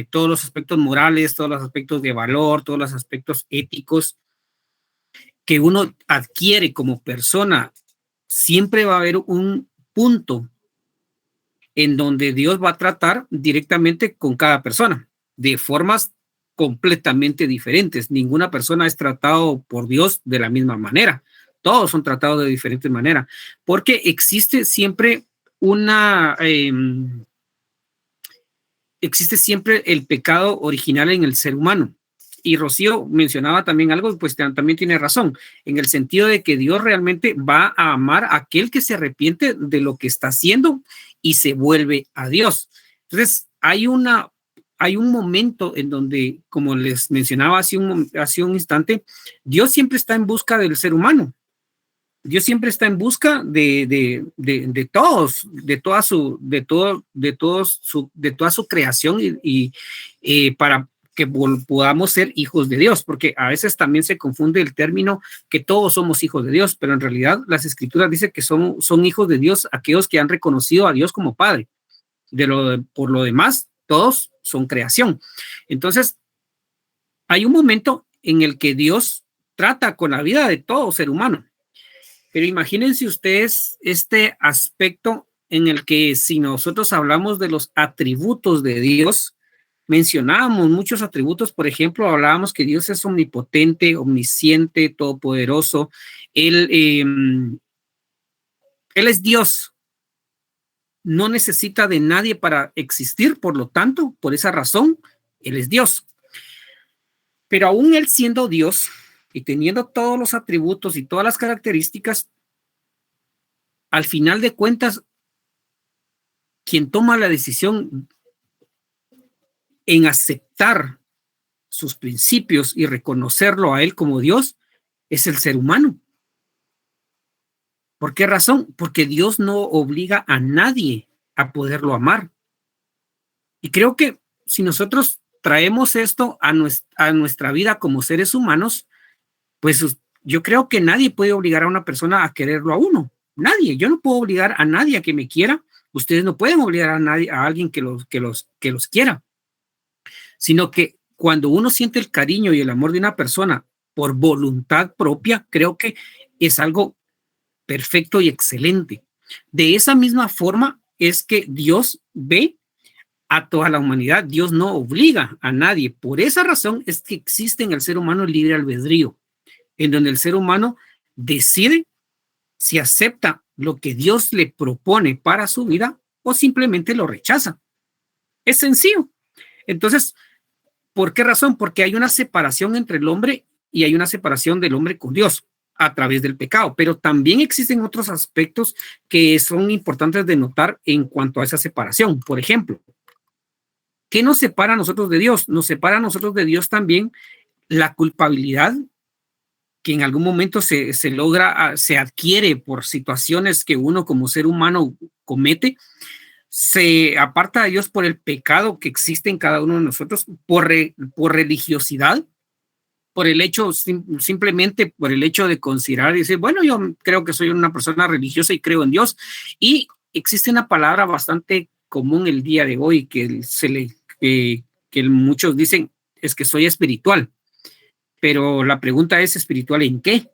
todos los aspectos morales, todos los aspectos de valor, todos los aspectos éticos que uno adquiere como persona, siempre va a haber un punto en donde Dios va a tratar directamente con cada persona, de formas completamente diferentes. Ninguna persona es tratado por Dios de la misma manera. Todos son tratados de diferente manera, porque existe siempre existe siempre el pecado original en el ser humano. Y Rocío mencionaba también algo, pues también tiene razón, en el sentido de que Dios realmente va a amar a aquel que se arrepiente de lo que está haciendo y se vuelve a Dios. Entonces, hay un momento en donde, como les mencionaba hace un instante, Dios siempre está en busca del ser humano. Dios siempre está en busca de todos, de toda su creación y para que podamos ser hijos de Dios, porque a veces también se confunde el término que todos somos hijos de Dios, pero en realidad las escrituras dicen que son hijos de Dios aquellos que han reconocido a Dios como Padre. Por lo demás, todos son creación. Entonces, hay un momento en el que Dios trata con la vida de todo ser humano. Pero imagínense ustedes este aspecto en el que si nosotros hablamos de los atributos de Dios, mencionábamos muchos atributos, por ejemplo, hablábamos que Dios es omnipotente, omnisciente, todopoderoso. Él es Dios, no necesita de nadie para existir, por lo tanto, por esa razón, Él es Dios. Pero aún Él siendo Dios y teniendo todos los atributos y todas las características, al final de cuentas, quien toma la decisión en aceptar sus principios y reconocerlo a Él como Dios es el ser humano. ¿Por qué razón? Porque Dios no obliga a nadie a poderlo amar. Y creo que si nosotros traemos esto a nuestra vida como seres humanos, pues yo creo que nadie puede obligar a una persona a quererlo a uno. Nadie. Yo no puedo obligar a nadie a que me quiera. Ustedes no pueden obligar a alguien que los quiera. Sino que cuando uno siente el cariño y el amor de una persona por voluntad propia, creo que es algo perfecto y excelente. De esa misma forma es que Dios ve a toda la humanidad. Dios no obliga a nadie. Por esa razón es que existe en el ser humano el libre albedrío, en donde el ser humano decide si acepta lo que Dios le propone para su vida o simplemente lo rechaza. Es sencillo. Entonces, ¿por qué razón? Porque hay una separación entre el hombre y hay una separación del hombre con Dios a través del pecado, pero también existen otros aspectos que son importantes de notar en cuanto a esa separación. Por ejemplo, ¿qué nos separa a nosotros de Dios? Nos separa a nosotros de Dios también la culpabilidad que en algún momento se logra, se adquiere por situaciones que uno como ser humano comete. Se aparta de Dios por el pecado que existe en cada uno de nosotros, por religiosidad, por el hecho, simplemente por el hecho de considerar y decir, bueno, yo creo que soy una persona religiosa y creo en Dios. Y existe una palabra bastante común el día de hoy que que muchos dicen es que soy espiritual. Pero la pregunta es, ¿espiritual en qué?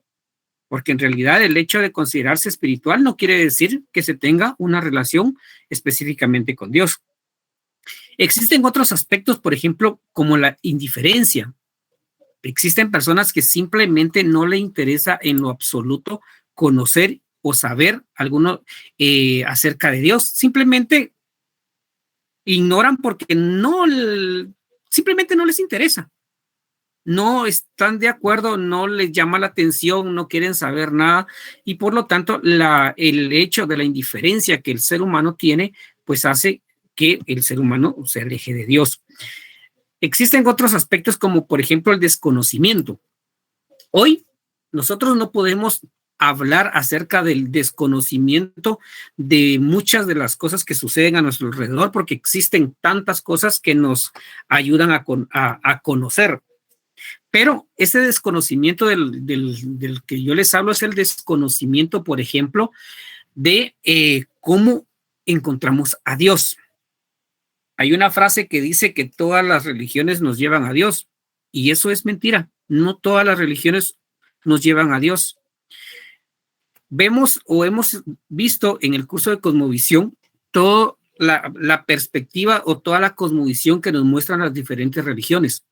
Porque en realidad el hecho de considerarse espiritual no quiere decir que se tenga una relación específicamente con Dios. Existen otros aspectos, por ejemplo, como la indiferencia. Existen personas que simplemente no le interesa en lo absoluto conocer o saber alguno acerca de Dios. Simplemente ignoran porque simplemente no les interesa. No están de acuerdo, no les llama la atención, no quieren saber nada y por lo tanto el hecho de la indiferencia que el ser humano tiene, pues hace que el ser humano se aleje de Dios. Existen otros aspectos como por ejemplo el desconocimiento. Hoy nosotros no podemos hablar acerca del desconocimiento de muchas de las cosas que suceden a nuestro alrededor porque existen tantas cosas que nos ayudan a conocer. Pero ese desconocimiento del que yo les hablo es el desconocimiento, por ejemplo, de cómo encontramos a Dios. Hay una frase que dice que todas las religiones nos llevan a Dios, y eso es mentira. No todas las religiones nos llevan a Dios. Vemos o hemos visto en el curso de Cosmovisión toda la perspectiva o toda la cosmovisión que nos muestran las diferentes religiones.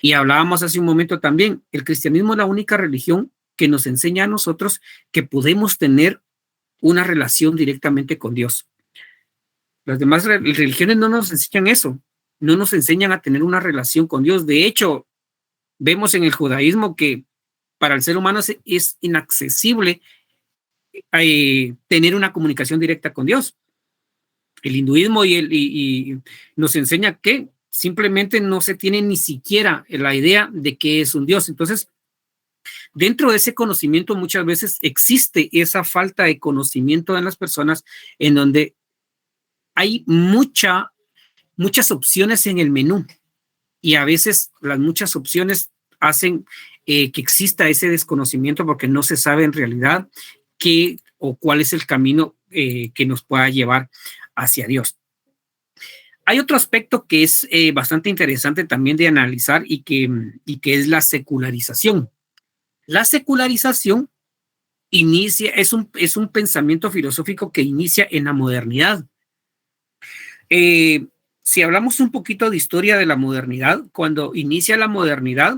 Y hablábamos hace un momento también, el cristianismo es la única religión que nos enseña a nosotros que podemos tener una relación directamente con Dios. Las demás religiones no nos enseñan eso, no nos enseñan a tener una relación con Dios. De hecho, vemos en el judaísmo que para el ser humano es inaccesible tener una comunicación directa con Dios. El hinduismo y nos enseña que simplemente no se tiene ni siquiera la idea de qué es un Dios. Entonces, dentro de ese conocimiento muchas veces existe esa falta de conocimiento en las personas en donde hay muchas opciones en el menú y a veces las muchas opciones hacen que exista ese desconocimiento porque no se sabe en realidad qué o cuál es el camino que nos pueda llevar hacia Dios. Hay otro aspecto que es bastante interesante también de analizar y que es la secularización. La secularización es un pensamiento filosófico que inicia en la modernidad. Si hablamos un poquito de historia de la modernidad, cuando inicia la modernidad,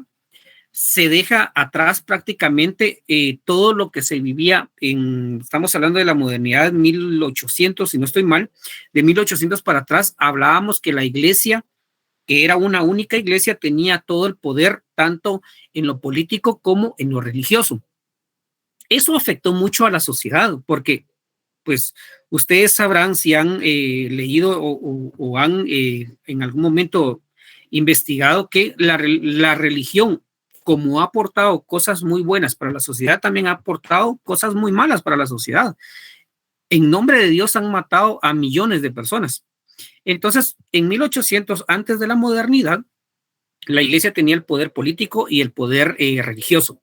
se deja atrás prácticamente todo lo que se vivía estamos hablando de la modernidad en 1800, si no estoy mal, de 1800 para atrás, hablábamos que la iglesia, que era una única iglesia, tenía todo el poder, tanto en lo político como en lo religioso. Eso afectó mucho a la sociedad, porque pues ustedes sabrán si han leído o han en algún momento investigado que la religión, como ha aportado cosas muy buenas para la sociedad, también ha aportado cosas muy malas para la sociedad. En nombre de Dios han matado a millones de personas. Entonces, en 1800, antes de la modernidad, la iglesia tenía el poder político y el poder religioso.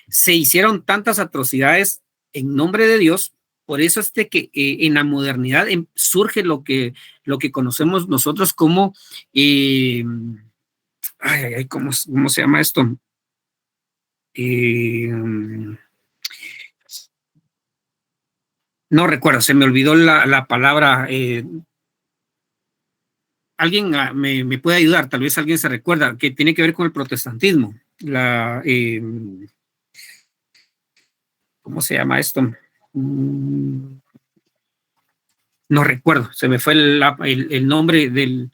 Se hicieron tantas atrocidades en nombre de Dios. Por eso es que en la modernidad surge lo que conocemos nosotros como, ¿cómo se llama esto? No recuerdo, se me olvidó la palabra. Alguien me puede ayudar, tal vez alguien se recuerda, que tiene que ver con el protestantismo. ¿Cómo se llama esto? No recuerdo, se me fue el nombre de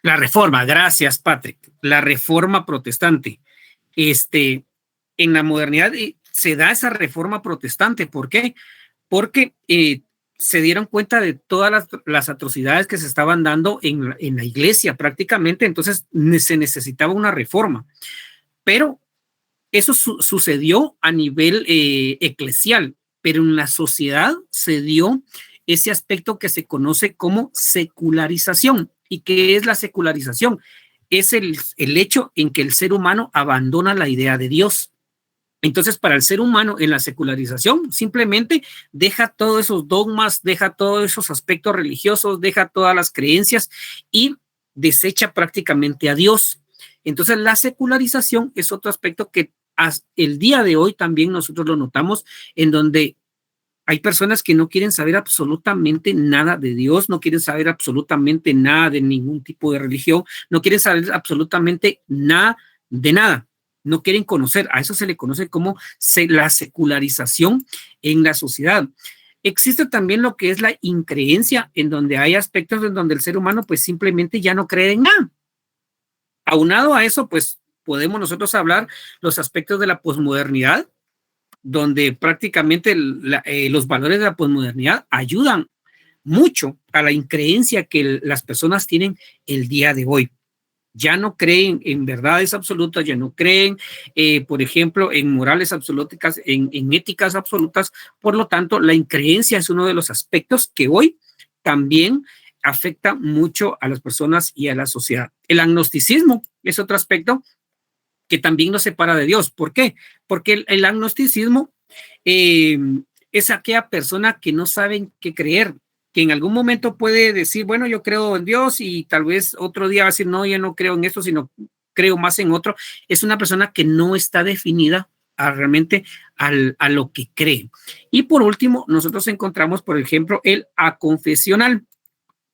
la Reforma. Gracias, Patrick. La Reforma protestante. En la modernidad se da esa reforma protestante. ¿Por qué? Porque se dieron cuenta de todas las atrocidades que se estaban dando en la iglesia prácticamente, entonces se necesitaba una reforma. Pero eso sucedió a nivel eclesial, pero en la sociedad se dio ese aspecto que se conoce como secularización. ¿Y qué es la secularización? Es el hecho en que el ser humano abandona la idea de Dios. Entonces, para el ser humano en la secularización, simplemente deja todos esos dogmas, deja todos esos aspectos religiosos, deja todas las creencias y desecha prácticamente a Dios. Entonces, la secularización es otro aspecto que el día de hoy también nosotros lo notamos, en donde hay personas que no quieren saber absolutamente nada de Dios, no quieren saber absolutamente nada de ningún tipo de religión, no quieren saber absolutamente nada de nada. No quieren conocer. A eso se le conoce como la secularización en la sociedad. Existe también lo que es la increencia, en donde hay aspectos en donde el ser humano pues simplemente ya no cree en nada. Aunado a eso, pues podemos nosotros hablar los aspectos de la posmodernidad, donde prácticamente los valores de la posmodernidad ayudan mucho a la increencia que las personas tienen el día de hoy. Ya no creen en verdades absolutas, ya no creen, por ejemplo, en morales absolutas, en éticas absolutas. Por lo tanto, la increencia es uno de los aspectos que hoy también afecta mucho a las personas y a la sociedad. El agnosticismo es otro aspecto que también nos separa de Dios. ¿Por qué? Porque el agnosticismo es aquella persona que no sabe qué creer, que en algún momento puede decir, bueno, yo creo en Dios, y tal vez otro día va a decir, no, yo no creo en esto, sino creo más en otro. Es una persona que no está definida realmente a lo que cree. Y por último, nosotros encontramos, por ejemplo, el aconfesional.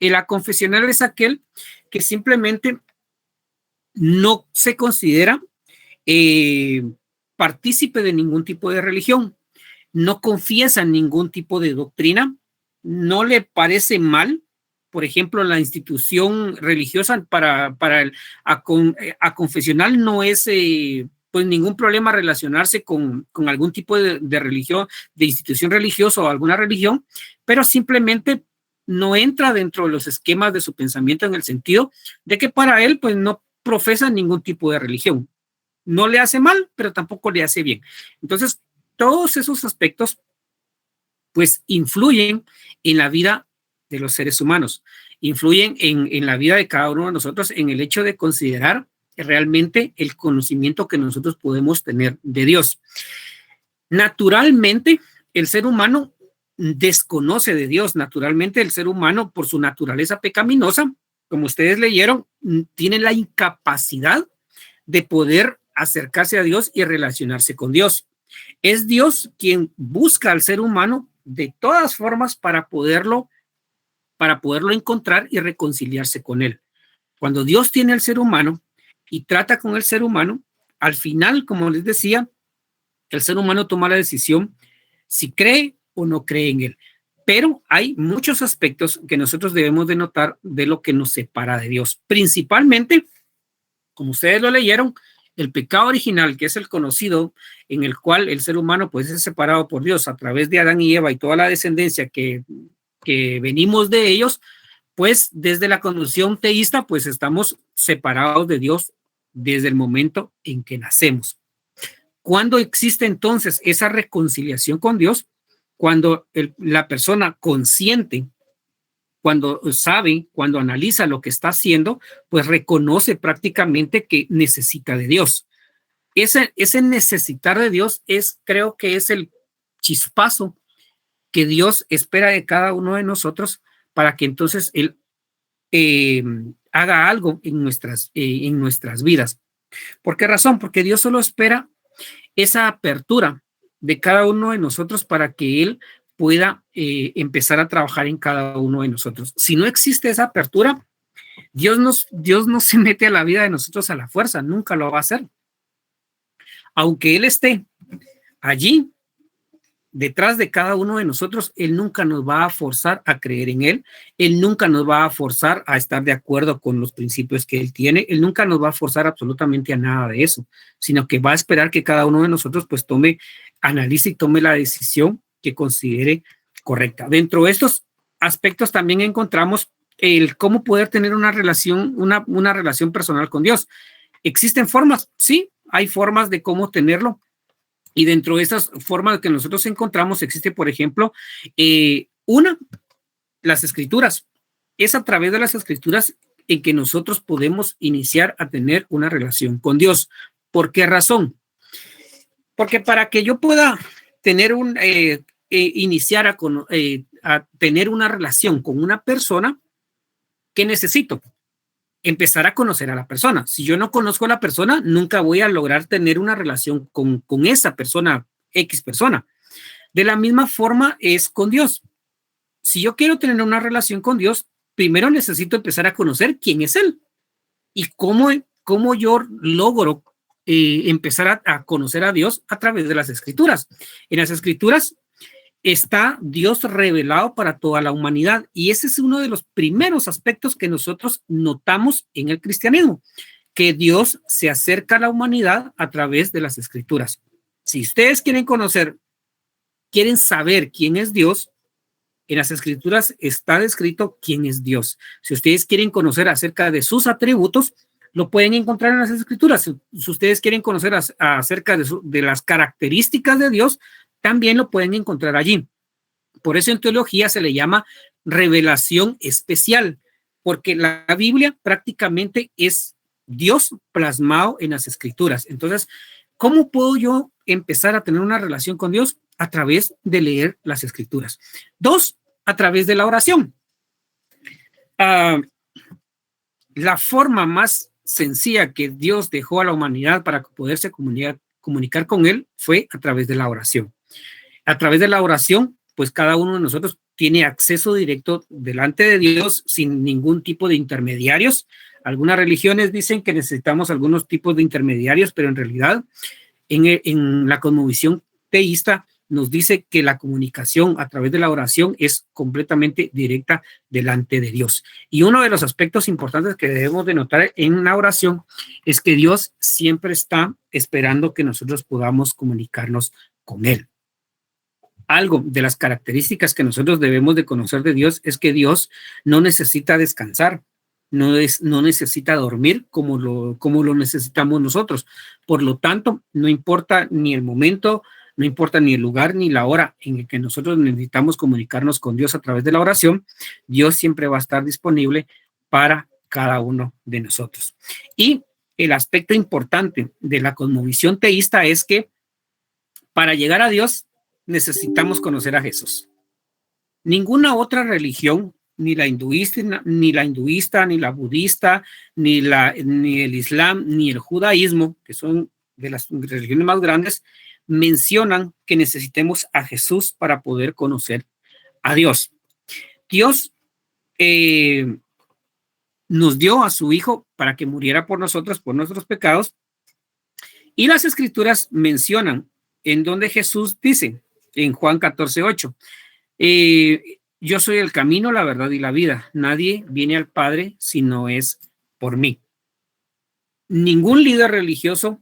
El aconfesional es aquel que simplemente no se considera partícipe de ningún tipo de religión, no confiesa en ningún tipo de doctrina, no le parece mal, por ejemplo, la institución religiosa para el aconfesional no es pues ningún problema relacionarse con algún tipo de religión, de institución religiosa o alguna religión, pero simplemente no entra dentro de los esquemas de su pensamiento, en el sentido de que para él pues no profesa ningún tipo de religión. No le hace mal, pero tampoco le hace bien. Entonces, todos esos aspectos pues influyen en la vida de los seres humanos, influyen en la vida de cada uno de nosotros, en el hecho de considerar realmente el conocimiento que nosotros podemos tener de Dios. Naturalmente, el ser humano desconoce de Dios. Naturalmente, el ser humano, por su naturaleza pecaminosa, como ustedes leyeron, tiene la incapacidad de poder acercarse a Dios y relacionarse con Dios. Es Dios quien busca al ser humano de todas formas para poderlo encontrar y reconciliarse con él. Cuando Dios tiene al ser humano y trata con el ser humano, al final, como les decía, el ser humano toma la decisión si cree o no cree en él. Pero hay muchos aspectos que nosotros debemos de notar de lo que nos separa de Dios. Principalmente, como ustedes lo leyeron, el pecado original, que es el conocido, en el cual el ser humano pues es separado por Dios a través de Adán y Eva y toda la descendencia que venimos de ellos, pues desde la condición teísta pues estamos separados de Dios desde el momento en que nacemos. ¿Cuándo existe entonces esa reconciliación con Dios? Cuando la persona consciente, cuando sabe, cuando analiza lo que está haciendo, pues reconoce prácticamente que necesita de Dios. Ese necesitar de Dios creo que es el chispazo que Dios espera de cada uno de nosotros para que entonces Él haga algo en nuestras vidas. ¿Por qué razón? Porque Dios solo espera esa apertura de cada uno de nosotros para que Él pueda empezar a trabajar en cada uno de nosotros. Si no existe esa apertura, Dios no se mete a la vida de nosotros a la fuerza, nunca lo va a hacer. Aunque Él esté allí, detrás de cada uno de nosotros. Él nunca nos va a forzar a creer en Él. Él nunca nos va a forzar a estar de acuerdo con los principios que Él tiene. Él nunca nos va a forzar absolutamente a nada de eso, sino que va a esperar que cada uno de nosotros pues analice y tome la decisión que considere correcta. Dentro de estos aspectos también encontramos el cómo poder tener una relación personal con Dios. ¿Existen formas? Sí, hay formas de cómo tenerlo. Y dentro de esas formas que nosotros encontramos existe, por ejemplo, las escrituras. Es a través de las escrituras en que nosotros podemos iniciar a tener una relación con Dios. ¿Por qué razón? Porque para que yo pueda tener iniciar a tener una relación con una persona, ¿qué necesito? Empezar a conocer a la persona. Si yo no conozco a la persona, nunca voy a lograr tener una relación con esa persona, X persona. De la misma forma es con Dios. Si yo quiero tener una relación con Dios, primero necesito empezar a conocer quién es Él y cómo yo logro empezar a conocer a Dios a través de las Escrituras. En las Escrituras está Dios revelado para toda la humanidad. Y ese es uno de los primeros aspectos que nosotros notamos en el cristianismo, que Dios se acerca a la humanidad a través de las escrituras. Si ustedes quieren saber quién es Dios, en las escrituras está descrito quién es Dios. Si ustedes quieren conocer acerca de sus atributos, lo pueden encontrar en las escrituras. Si ustedes quieren conocer acerca de las características de Dios, también lo pueden encontrar allí. Por eso en teología se le llama revelación especial, porque la Biblia prácticamente es Dios plasmado en las escrituras. Entonces, ¿cómo puedo yo empezar a tener una relación con Dios? A través de leer las escrituras. 2, a través de la oración. La forma más sencilla que Dios dejó a la humanidad para poderse comunicar con Él fue a través de la oración. A través de la oración, pues cada uno de nosotros tiene acceso directo delante de Dios sin ningún tipo de intermediarios. Algunas religiones dicen que necesitamos algunos tipos de intermediarios, pero en realidad en la cosmovisión teísta nos dice que la comunicación a través de la oración es completamente directa delante de Dios. Y uno de los aspectos importantes que debemos de notar en la oración es que Dios siempre está esperando que nosotros podamos comunicarnos con Él. Algo de las características que nosotros debemos de conocer de Dios es que Dios no necesita descansar, no necesita dormir como lo necesitamos nosotros. Por lo tanto, no importa ni el momento, no importa ni el lugar ni la hora en el que nosotros necesitamos comunicarnos con Dios a través de la oración, Dios siempre va a estar disponible para cada uno de nosotros. Y el aspecto importante de la cosmovisión teísta es que para llegar a Dios necesitamos conocer a Jesús. Ninguna otra religión, ni la hinduista, ni la budista, ni el islam, ni el judaísmo, que son de las religiones más grandes, mencionan que necesitemos a Jesús para poder conocer a Dios. Dios nos dio a su Hijo para que muriera por nosotros, por nuestros pecados, y las Escrituras mencionan en donde Jesús dice, en Juan 14:8, yo soy el camino, la verdad y la vida. Nadie viene al Padre si no es por mí. Ningún líder religioso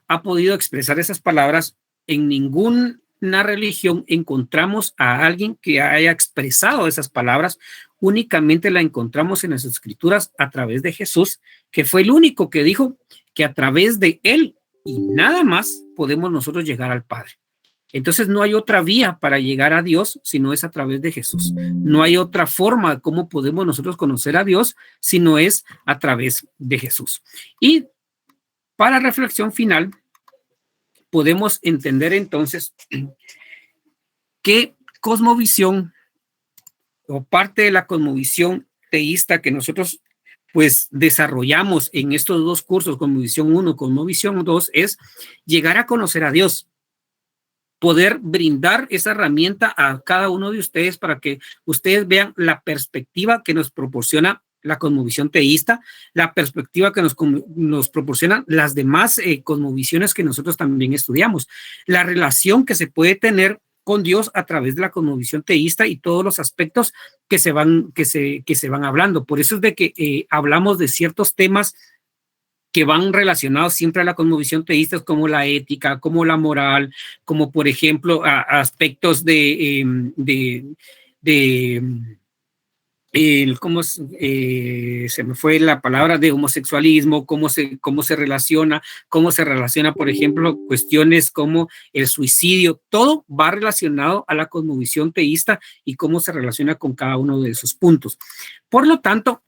ha podido expresar esas palabras. En ninguna religión encontramos a alguien que haya expresado esas palabras. Únicamente la encontramos en las Escrituras a través de Jesús, que fue el único que dijo que a través de Él y nada más podemos nosotros llegar al Padre. Entonces no hay otra vía para llegar a Dios si no es a través de Jesús. No hay otra forma cómo podemos nosotros conocer a Dios si no es a través de Jesús. Y para reflexión final, podemos entender entonces que cosmovisión o parte de la cosmovisión teísta que nosotros pues desarrollamos en estos dos cursos, cosmovisión 1, cosmovisión 2, es llegar a conocer a Dios. Poder brindar esa herramienta a cada uno de ustedes para que ustedes vean la perspectiva que nos proporciona la cosmovisión teísta, la perspectiva que nos proporcionan las demás cosmovisiones que nosotros también estudiamos, la relación que se puede tener con Dios a través de la cosmovisión teísta y todos los aspectos que se van hablando. Por eso es de que hablamos de ciertos temas que van relacionados siempre a la cosmovisión teísta, como la ética, como la moral, como por ejemplo aspectos cómo se me fue la palabra de homosexualismo, cómo se relaciona, por ejemplo, cuestiones como el suicidio. Todo va relacionado a la cosmovisión teísta y cómo se relaciona con cada uno de esos puntos. Por lo tanto,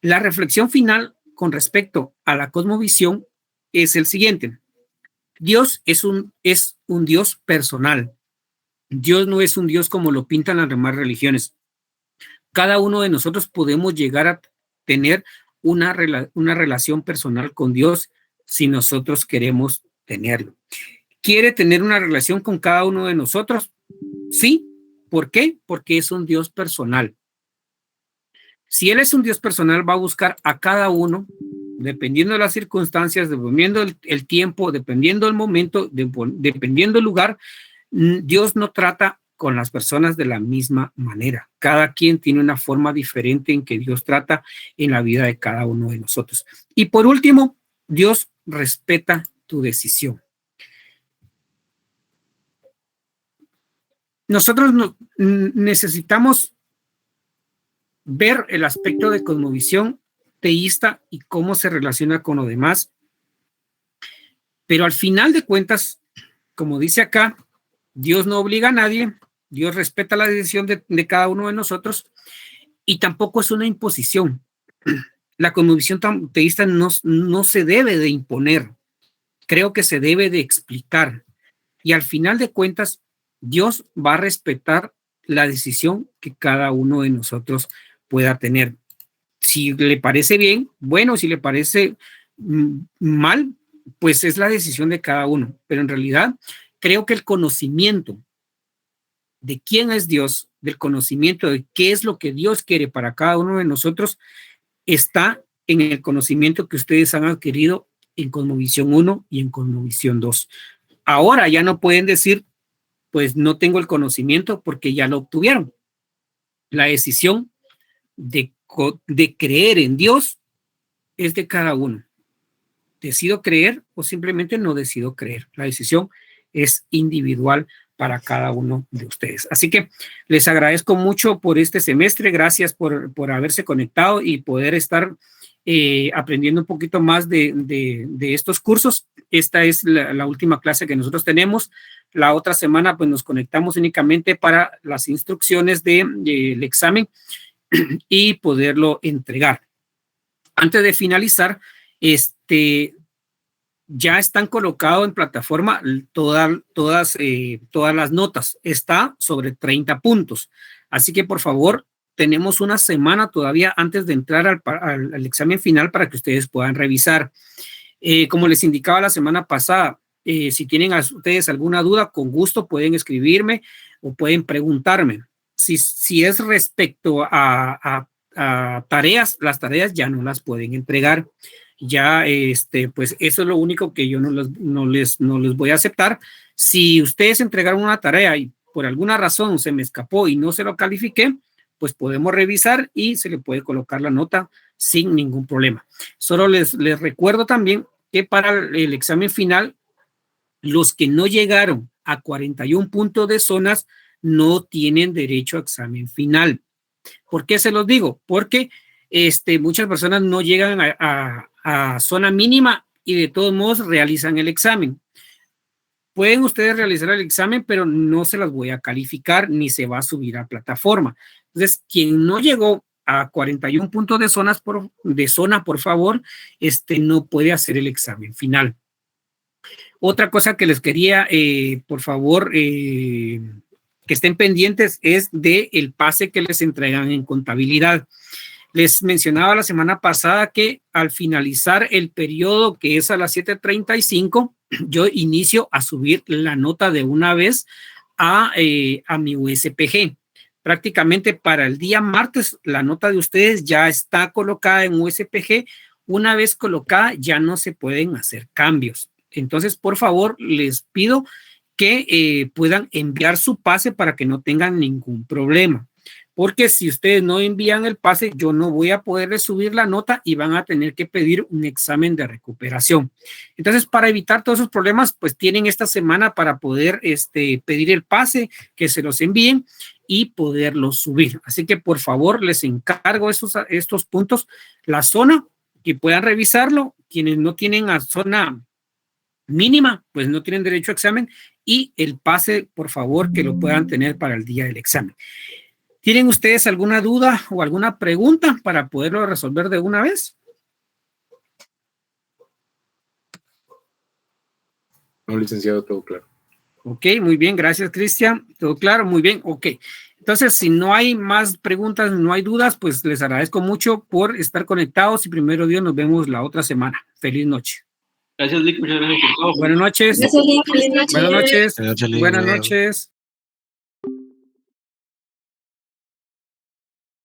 la reflexión final con respecto a la cosmovisión es el siguiente. Dios es un Dios personal. Dios no es un Dios como lo pintan las demás religiones. Cada uno de nosotros podemos llegar a tener una relación personal con Dios si nosotros queremos tenerlo. ¿Quiere tener una relación con cada uno de nosotros? Sí. ¿Por qué? Porque es un Dios personal. Si Él es un Dios personal, va a buscar a cada uno, dependiendo de las circunstancias, dependiendo el tiempo, dependiendo el momento, dependiendo el lugar. Dios no trata con las personas de la misma manera. Cada quien tiene una forma diferente en que Dios trata en la vida de cada uno de nosotros. Y por último, Dios respeta tu decisión. Nosotros necesitamos ver el aspecto de cosmovisión teísta y cómo se relaciona con lo demás. Pero al final de cuentas, como dice acá, Dios no obliga a nadie, Dios respeta la decisión de cada uno de nosotros y tampoco es una imposición. La cosmovisión teísta no se debe de imponer, creo que se debe de explicar. Y al final de cuentas, Dios va a respetar la decisión que cada uno de nosotros pueda tener. Si le parece bien, bueno, si le parece mal, pues es la decisión de cada uno. Pero en realidad, creo que el conocimiento de quién es Dios, del conocimiento de qué es lo que Dios quiere para cada uno de nosotros, está en el conocimiento que ustedes han adquirido en Cosmovisión 1 y en Cosmovisión 2. Ahora ya no pueden decir, pues no tengo el conocimiento porque ya lo obtuvieron. La decisión de creer en Dios es de cada uno. ¿Decido creer o simplemente no decido creer? La decisión es individual para cada uno de ustedes. Así que les agradezco mucho por este semestre. Gracias por haberse conectado y poder estar aprendiendo un poquito más de estos cursos. Esta es la última clase que nosotros tenemos. La otra semana pues nos conectamos únicamente para las instrucciones del examen y poderlo entregar. Antes de finalizar, ya están colocados en plataforma todas las notas. Está sobre 30 puntos. Así que por favor, tenemos una semana todavía antes de entrar al examen final para que ustedes puedan revisar. Como les indicaba la semana pasada, si tienen ustedes alguna duda, con gusto pueden escribirme o pueden preguntarme. Si es respecto a tareas, las tareas ya no las pueden entregar. Ya, pues eso es lo único que yo no les voy a aceptar. Si ustedes entregaron una tarea y por alguna razón se me escapó y no se lo califiqué, pues podemos revisar y se le puede colocar la nota sin ningún problema. Solo les recuerdo también que para el examen final, los que no llegaron a 41 puntos de zonas no tienen derecho a examen final. ¿Por qué se los digo? Porque muchas personas no llegan a zona mínima y de todos modos realizan el examen. Pueden ustedes realizar el examen, pero no se las voy a calificar ni se va a subir a plataforma. Entonces, quien no llegó a 41 puntos de zona, por favor, no puede hacer el examen final. Otra cosa que les quería, por favor, que estén pendientes es del pase que les entregan en contabilidad. Les mencionaba la semana pasada que al finalizar el periodo, que es a las 7:35, yo inicio a subir la nota de una vez a mi USPG. Prácticamente para el día martes, la nota de ustedes ya está colocada en USPG. Una vez colocada, ya no se pueden hacer cambios. Entonces, por favor, les pido que puedan enviar su pase para que no tengan ningún problema. Porque si ustedes no envían el pase, yo no voy a poderles subir la nota y van a tener que pedir un examen de recuperación. Entonces, para evitar todos esos problemas, pues tienen esta semana para poder pedir el pase, que se los envíen y poderlos subir. Así que, por favor, les encargo estos puntos. La zona, que puedan revisarlo. Quienes no tienen a zona mínima, pues no tienen derecho a examen. Y el pase, por favor, que lo puedan tener para el día del examen. ¿Tienen ustedes alguna duda o alguna pregunta para poderlo resolver de una vez? No, licenciado, todo claro. Ok, muy bien, gracias, Cristian. Todo claro, muy bien, ok. Entonces, si no hay más preguntas, no hay dudas, pues les agradezco mucho por estar conectados y primero Dios nos vemos la otra semana. Feliz noche. Gracias, Lick. Muchas gracias por todo. Buenas noches. Gracias, Lick. Feliz noche. Buenas noches. Buenas noches, Lick. Buenas noches.